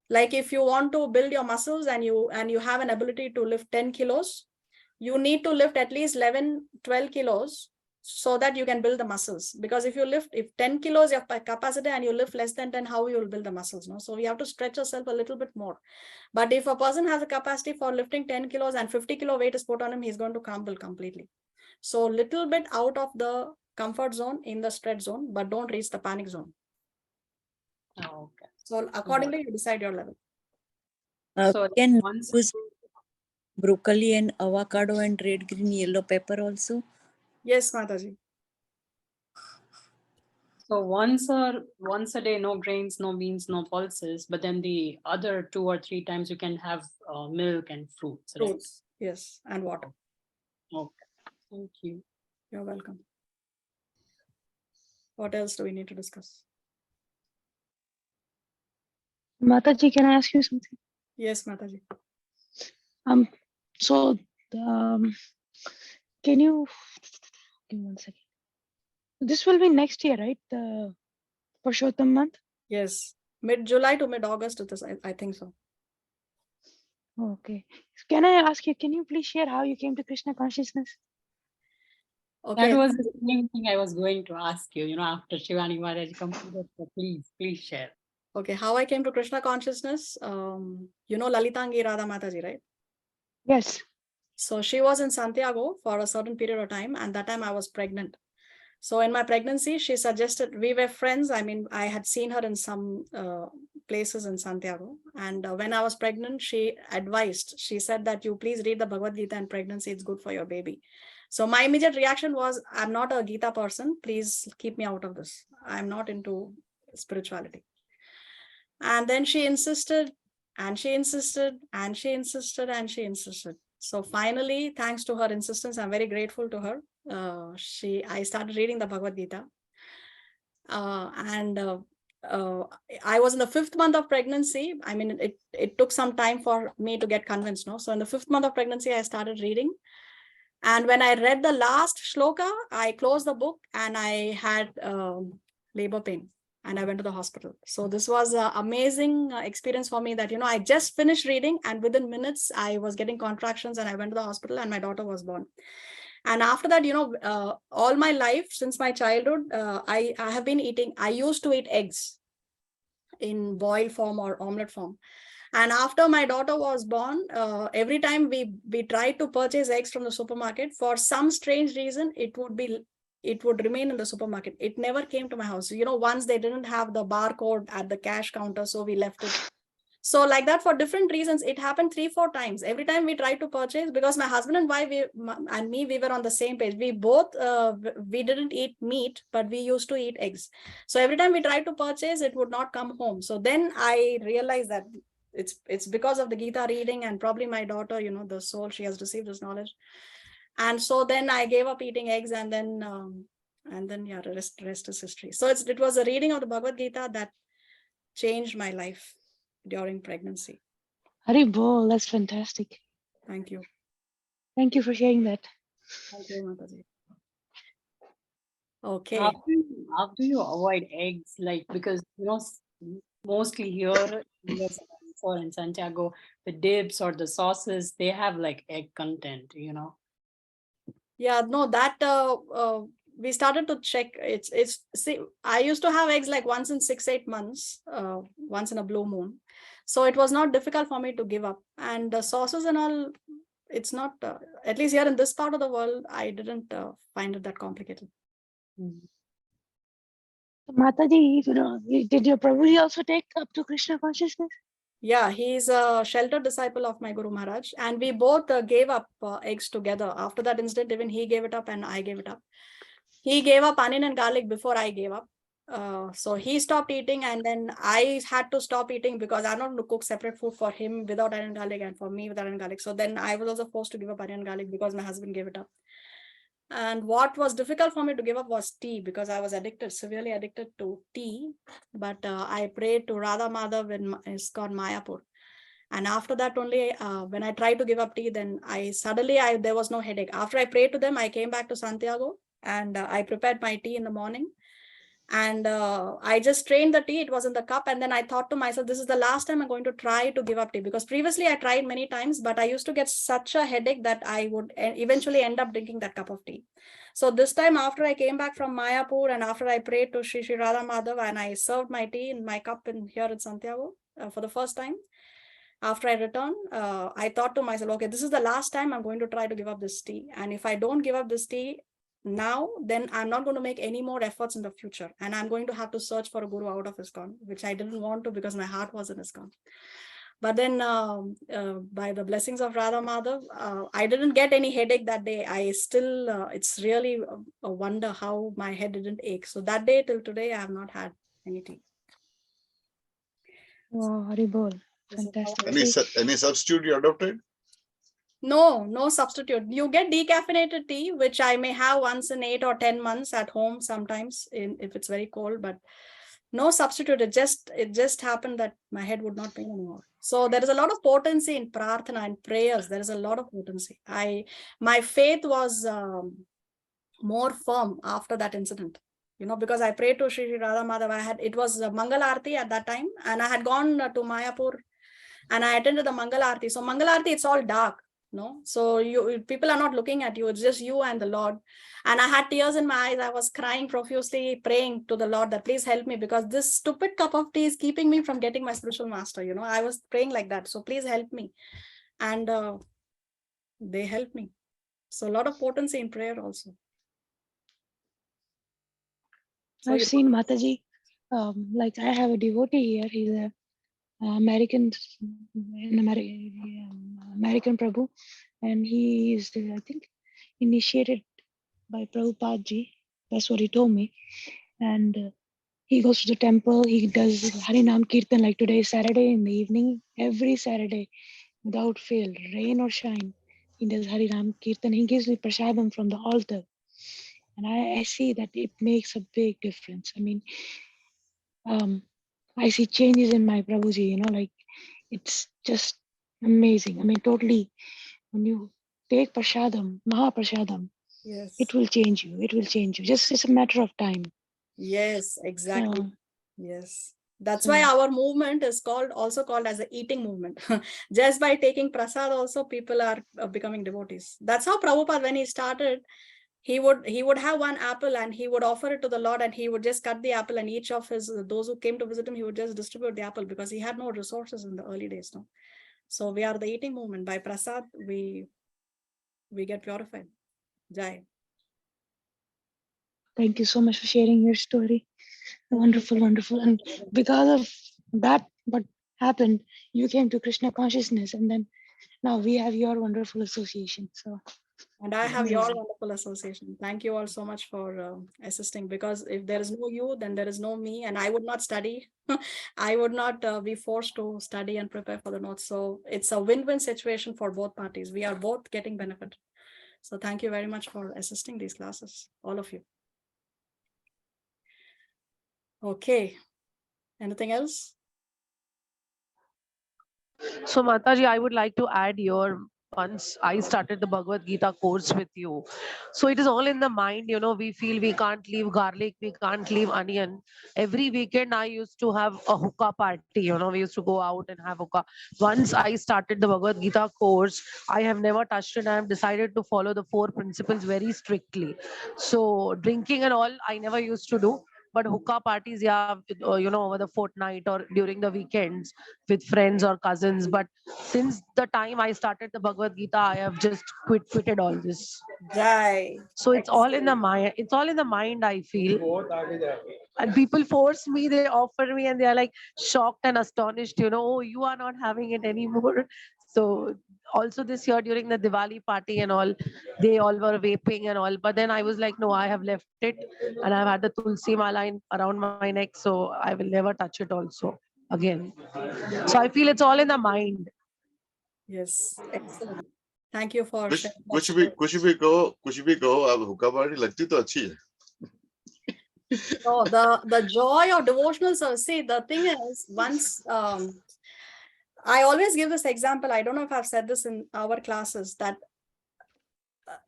Like if you want to build your muscles and you have an ability to lift 10 kilos, you need to lift at least 11, 12 kilos so that you can build the muscles. Because if 10 kilos your capacity and you lift less than 10, how you will build the muscles? No? So we have to stretch yourself a little bit more. But if a person has a capacity for lifting 10 kilos and 50 kilo weight is put on him, he's going to crumble completely. So little bit out of the comfort zone in the stretch zone, but don't reach the panic zone. Oh, okay. So accordingly, you decide your level. So can once use broccoli and avocado and red, green, yellow pepper also? Yes, Mataji. So once a day, no grains, no beans, no pulses, but then the other 2 or 3 times you can have milk and fruits. Right? Fruits, yes, and water. Okay, thank you. You're welcome. What else do we need to discuss? Mataji, can I ask you something? Yes, Mataji. So can you give me 1 second? This will be next year, right? The Purushottam month? Yes, mid-July to mid-August, I think so. Okay. Can I ask you, can you please share how you came to Krishna consciousness? Okay. That was the same thing I was going to ask you, after Shivani Maharaj completed. So please share. Okay, how I came to Krishna consciousness. You know Lalitangi Radha Mataji, right? Yes. So she was in Santiago for a certain period of time, and that time I was pregnant. So in my pregnancy, she suggested, we were friends. I mean, I had seen her in some places in Santiago. And when I was pregnant, she said that you please read the Bhagavad Gita in pregnancy. It's good for your baby. So my immediate reaction was, I'm not a Gita person. Please keep me out of this. I'm not into spirituality. And then she insisted, and she insisted, and she insisted, and she insisted. So finally, thanks to her insistence, I'm very grateful to her. I started reading the Bhagavad Gita. I was in the 5th month of pregnancy. I mean, it took some time for me to get convinced. No, so in the 5th month of pregnancy, I started reading. And when I read the last shloka, I closed the book and I had labor pain. And I went to the hospital. So this was an amazing experience for me that, I just finished reading and within minutes I was getting contractions and I went to the hospital and my daughter was born. And after that, all my life, since my childhood, I have been eating, I used to eat eggs in boiled form or omelette form. And after my daughter was born, every time we tried to purchase eggs from the supermarket, for some strange reason, it would remain in the supermarket. It never came to my house. Once they didn't have the barcode at the cash counter, so we left it. So like that, for different reasons, it happened 3-4 times. Every time we tried to purchase, because my husband and wife we were on the same page. We both, we didn't eat meat, but we used to eat eggs. So every time we tried to purchase, it would not come home. So then I realized that it's because of the Gita reading and probably my daughter, the soul, she has received this knowledge. And so then I gave up eating eggs, and then yeah, rest is history. So it was a reading of the Bhagavad Gita that changed my life during pregnancy. Hari Bol, that's fantastic. Thank you. Thank you for sharing that. Thank you, Mataji. Okay. How do you avoid eggs? Like, because, mostly here in US or in Santiago, the dips or the sauces, they have like egg content, Yeah, no, that we started to check. See, I used to have eggs like once in 6-8 months, once in a blue moon. So it was not difficult for me to give up. And the sauces and all, it's not, at least here in this part of the world, I didn't find it that complicated. Mataji, did your Prabhuji also take up to Krishna consciousness? Yeah, he's a sheltered disciple of my Guru Maharaj, and we both gave up eggs together. After that incident, even he gave it up and I gave it up. He gave up onion and garlic before I gave up. So he stopped eating, and then I had to stop eating because I'm not going to cook separate food for him without onion and garlic and for me with onion and garlic. So then I was also forced to give up onion and garlic because my husband gave it up. And what was difficult for me to give up was tea, because I was severely addicted to tea. But I prayed to Radha Madhav in ISKCON Mayapur. And after that only, when I tried to give up tea, then there was no headache. After I prayed to them, I came back to Santiago and I prepared my tea in the morning. And I just strained the tea. It was in the cup. And then I thought to myself, this is the last time I'm going to try to give up tea, because previously I tried many times, but I used to get such a headache that I would eventually end up drinking that cup of tea. So this time, after I came back from Mayapur and after I prayed to Shri Radha Madhav and I served my tea in my cup here in Santiago for the first time, after I returned, I thought to myself, okay, this is the last time I'm going to try to give up this tea. And if I don't give up this tea now, then I'm not going to make any more efforts in the future. And I'm going to have to search for a guru out of ISKCON, which I didn't want to because my heart was in ISKCON. But then by the blessings of Radha Madhav, I didn't get any headache that day. I still, it's really a wonder how my head didn't ache. So that day till today, I have not had any tea. Wow, Hari Bol. Fantastic. Any substitute you adopted? No substitute. You get decaffeinated tea, which I may have once in 8 or 10 months at home sometimes if it's very cold, but no substitute. It just happened that my head would not pain anymore. So there is a lot of potency in prarthana and prayers. There is a lot of potency. My faith was more firm after that incident. Because I prayed to Shri Radha Madhav. It was Mangal Aarti at that time, and I had gone to Mayapur and I attended the Mangal Aarti. So Mangal Aarti, it's all dark. No, so people are not looking at you. It's just you and the Lord. And I had tears in my eyes. I was crying profusely, praying to the Lord that please help me, because this stupid cup of tea is keeping me from getting my spiritual master. I was praying like that. So please help me. And they helped me. So a lot of potency in prayer also. So I've seen Mataji. Like I have a devotee here. He's a American Prabhu, and he is I think initiated by Prabhupada ji. That's what he told me. And he goes to the temple. He does Harinam Kirtan, like today is Saturday in the evening. Every Saturday, without fail, rain or shine, he does Harinam Kirtan. He gives me prasadam from the altar. And I see that it makes a big difference. I mean, I see changes in my Prabhuji, like it's just amazing. I mean, totally, when you take prasadam, Mahaprasadam, yes, it will change you. It will change you. Just it's a matter of time. yes, exactly. So, Yes. That's so why our movement is also called as the eating movement. Just by taking prasad also, people are becoming devotees. That's how Prabhupada, when he started, he would have one apple and he would offer it to the Lord, and he would just cut the apple, and each of those who came to visit him, he would just distribute the apple, because he had no resources in the early days. No, so we are the eating movement. By prasad, we get purified. Jai. thank you so much for sharing your story. Wonderful, wonderful. And because of that, what happened, you came to Krishna consciousness, and then now we have your wonderful association. So, And I have your amazing. wonderful association. Thank you all so much for assisting, because if there is no you, then there is no me, and I would not study. I would not be forced to study and prepare for the notes. So it's a win-win situation for both parties. We are both getting benefit. So thank you very much for assisting these classes, all of you. Okay. Anything else? So Mataji, I would like to add here, once I started the Bhagavad Gita course with you. So it is all in the mind, we feel we can't leave garlic, we can't leave onion. Every weekend I used to have a hookah party, we used to go out and have hookah. Once I started the Bhagavad Gita course, I have never touched it. I have decided to follow the 4 principles very strictly. So drinking and all, I never used to do. But hookah parties, yeah, over the fortnight or during the weekends with friends or cousins. But since the time I started the Bhagavad Gita, I have just quitted all this. Jai. So it's all in the mind. It's all in the mind, I feel. And people force me, they offer me, and they are like shocked and astonished, oh, you are not having it anymore. So also this year during the Diwali party and all, they all were vaping and all. But then I was like, no, I have left it, and I've had the tulsi mala around my neck, so I will never touch it also again. So I feel it's all in the mind. Yes. Excellent. Thank you for कुछ sharing that कुछ भी story. कुछ भी कहो अब हुक्का party लगती तो अच्छी है. No, the joy of devotional service. See, the thing is, once I always give this example. I don't know if I've said this in our classes, that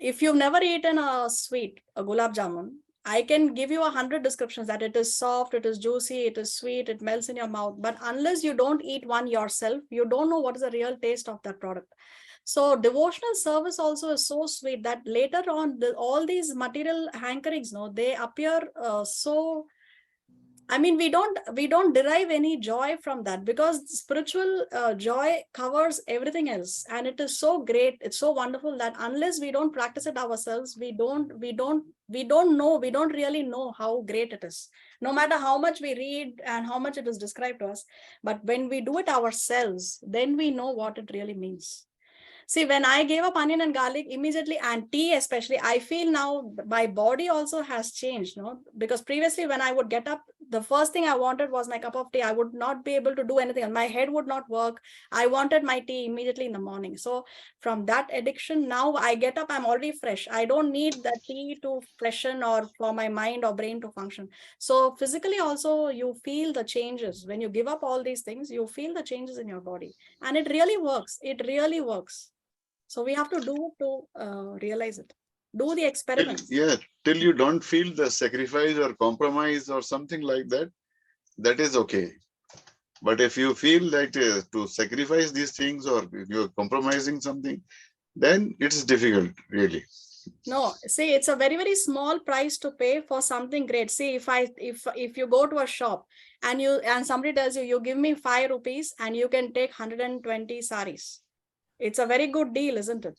if you've never eaten a sweet, a gulab jamun, I can give you 100 descriptions that it is soft, it is juicy, it is sweet, it melts in your mouth. But unless you don't eat one yourself, you don't know what is the real taste of that product. So devotional service also is so sweet that later on, all these material hankerings, they appear so. I mean, we don't derive any joy from that, because spiritual joy covers everything else, and it is so great. It's so wonderful that unless we don't practice it ourselves, we don't know. We don't really know how great it is. No matter how much we read and how much it is described to us, but when we do it ourselves, then we know what it really means. See, when I gave up onion and garlic immediately, and tea especially, I feel now my body also has changed, because previously when I would get up, the first thing I wanted was my cup of tea. I would not be able to do anything. My head would not work. I wanted my tea immediately in the morning. So from that addiction, now I get up, I'm already fresh. I don't need that tea to freshen or for my mind or brain to function. So physically also, you feel the changes. When you give up all these things, you feel the changes in your body. And it really works. It really works. So we have to do it to realize it. Do the experiments. Till you don't feel the sacrifice or compromise or something like that, that is okay. But if you feel that to sacrifice these things or you're compromising something, then it's difficult, really. No, see, it's a very, very small price to pay for something great. See, if you go to a shop and somebody tells you, you give me 5 rupees and you can take 120 saris. It's a very good deal, isn't it?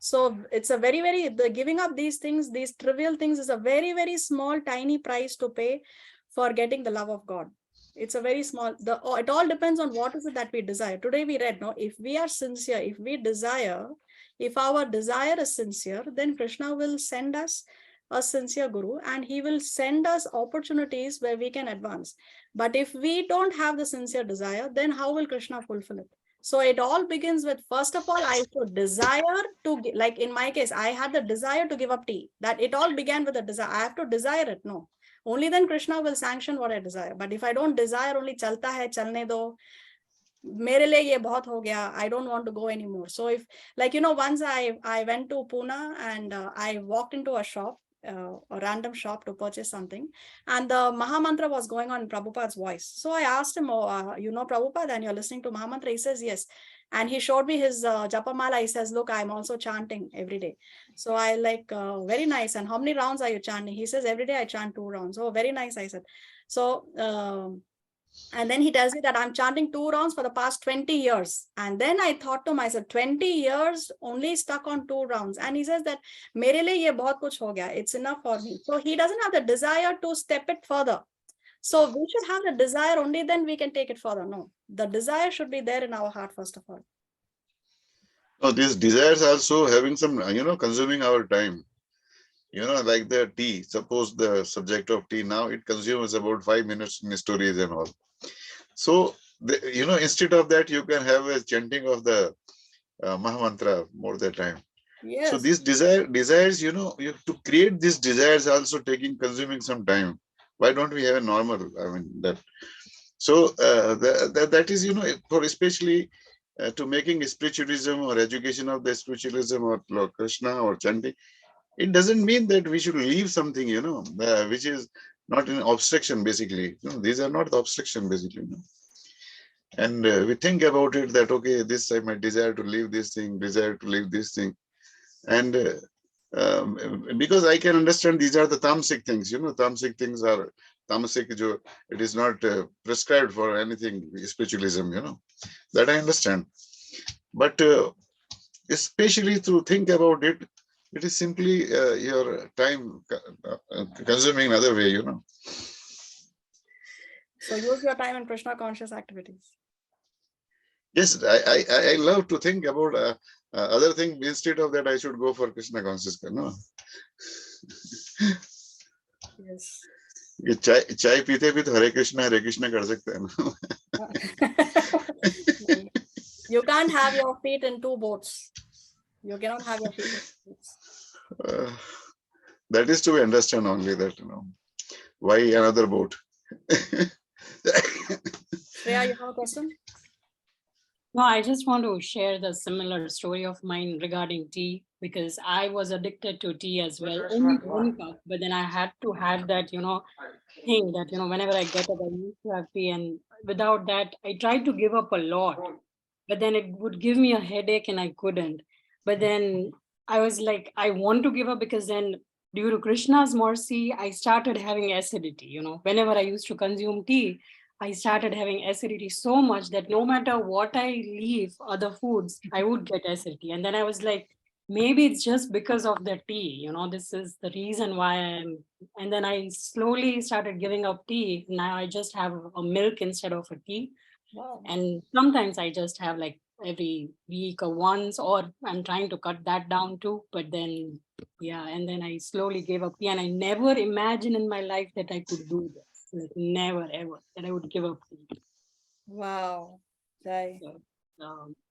So it's a very, very, the giving up these things, these trivial things is a very, very small, tiny price to pay for getting the love of God. It's a very small, it all depends on what is it that we desire. Today we read, no, if we are sincere, if we desire, if our desire is sincere, then Krishna will send us a sincere guru and he will send us opportunities where we can advance. But if we don't have the sincere desire, then how will Krishna fulfill it? So it all begins with, first of all, I should desire to, like in my case, I had the desire to give up tea. That it all began with a desire. I have to desire it. No, only then Krishna will sanction what I desire. But if I don't desire, only chalta hai, chalne do, मेरे लिए ये बहुत हो गया, I don't want to go anymore. So if, like, you know, once I went to Pune and I walked into a shop, a random shop to purchase something, and the Maha Mantra was going on in Prabhupada's voice. So I asked him, oh, you know Prabhupada and you're listening to Maha Mantra? He says yes. And he showed me his Japamala. He says, look, I'm also chanting every day. So I like, very nice. And how many rounds are you chanting? He says, every day I chant 2 rounds. Oh, very nice, I said. So and then he tells me that I'm chanting 2 rounds for the past 20 years. And then I thought to myself, 20 years only stuck on 2 rounds. And he says that, mere liye ye bahut kuch ho gaya. It's enough for me. So he doesn't have the desire to step it further. So we should have the desire, only then we can take it further. No, the desire should be there in our heart, first of all. No, these desires also having some, consuming our time. Like the tea, suppose the subject of tea now, it consumes about 5 minutes in stories and all. So, instead of that, you can have a chanting of the Maha Mantra more the time. Yes. So these desires, you have to create these desires also consuming some time. Why don't we have a normal, that. So that is, for especially to making spiritualism or education of the spiritualism or Lord Krishna or chanting, it doesn't mean that we should leave something, which is not an obstruction, basically. These are not the obstruction, basically. And we think about it that, okay, this I might desire to leave this thing, desire to leave this thing. And because I can understand these are the tamasic things, tamasic things are tamasic, it is not prescribed for anything, spiritualism, that I understand. But especially to think about it, it is simply your time consuming another way, So use your time in Krishna conscious activities. Yes, I love to think about other thing. Instead of that, I should go for Krishna conscious. No. Yes. ये चाय पीते भी तो हरे कृष्णा कर सकते हैं ना. You can't have your feet in 2 boats. You cannot have your feet in 2 boats. That is to understand only that, why another boat. Shreya, you have a question? No, I just want to share the similar story of mine regarding tea, because I was addicted to tea as well. Only 1 cup, but then I had to have that, thing that, whenever I get up, I used to have tea. And without that, I tried to give up a lot, but then it would give me a headache and I couldn't. But then I was like, I want to give up, because then due to Krishna's mercy, I started having acidity. Whenever I used to consume tea, I started having acidity so much that no matter what I leave, other foods, I would get acidity. And then I was like, maybe it's just because of the tea, this is the reason why and then I slowly started giving up tea. Now I just have a milk instead of a tea. Wow. And sometimes I just have like every week or once, or I'm trying to cut that down too. But then, yeah, and then I slowly gave up tea, and I never imagined in my life that I could do this. Like never ever that I would give up tea. Wow. Jai.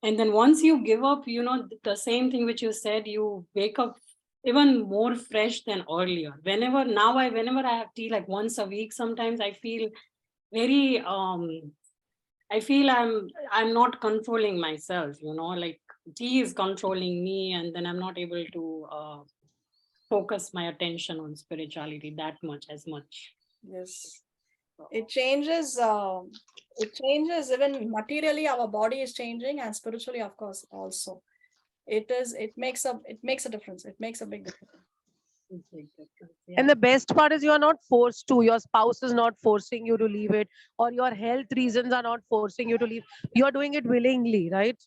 And then once you give up, the same thing which you said, you wake up even more fresh than earlier. Whenever I have tea like once a week, sometimes I feel very I feel I'm not controlling myself, like tea is controlling me, and then I'm not able to focus my attention on spirituality that much as much. Yes. It changes even materially, our body is changing, and spiritually, of course, also. it makes a difference. It makes a big difference. And the best part is you are not forced to. Your spouse is not forcing you to leave it, or your health reasons are not forcing you to leave. You are doing it willingly, right?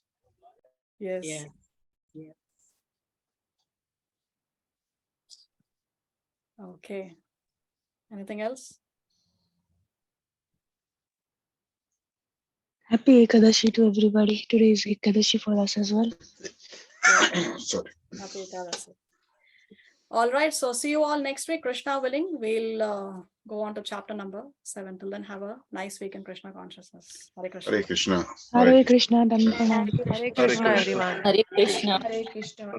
Yes. Yeah. Yeah. Okay. Anything else? Happy Ekadashi to everybody. Today is Ekadashi for us as well. Sorry. Happy Ekadasi. All right. So see you all next week. Krishna willing, we'll go on to chapter number 7. Till then, have a nice week in Krishna consciousness. Hare Krishna. Hare Krishna. Hare Krishna, Dhamma Hare Krishna, everyone. Hare Krishna. Hare Krishna.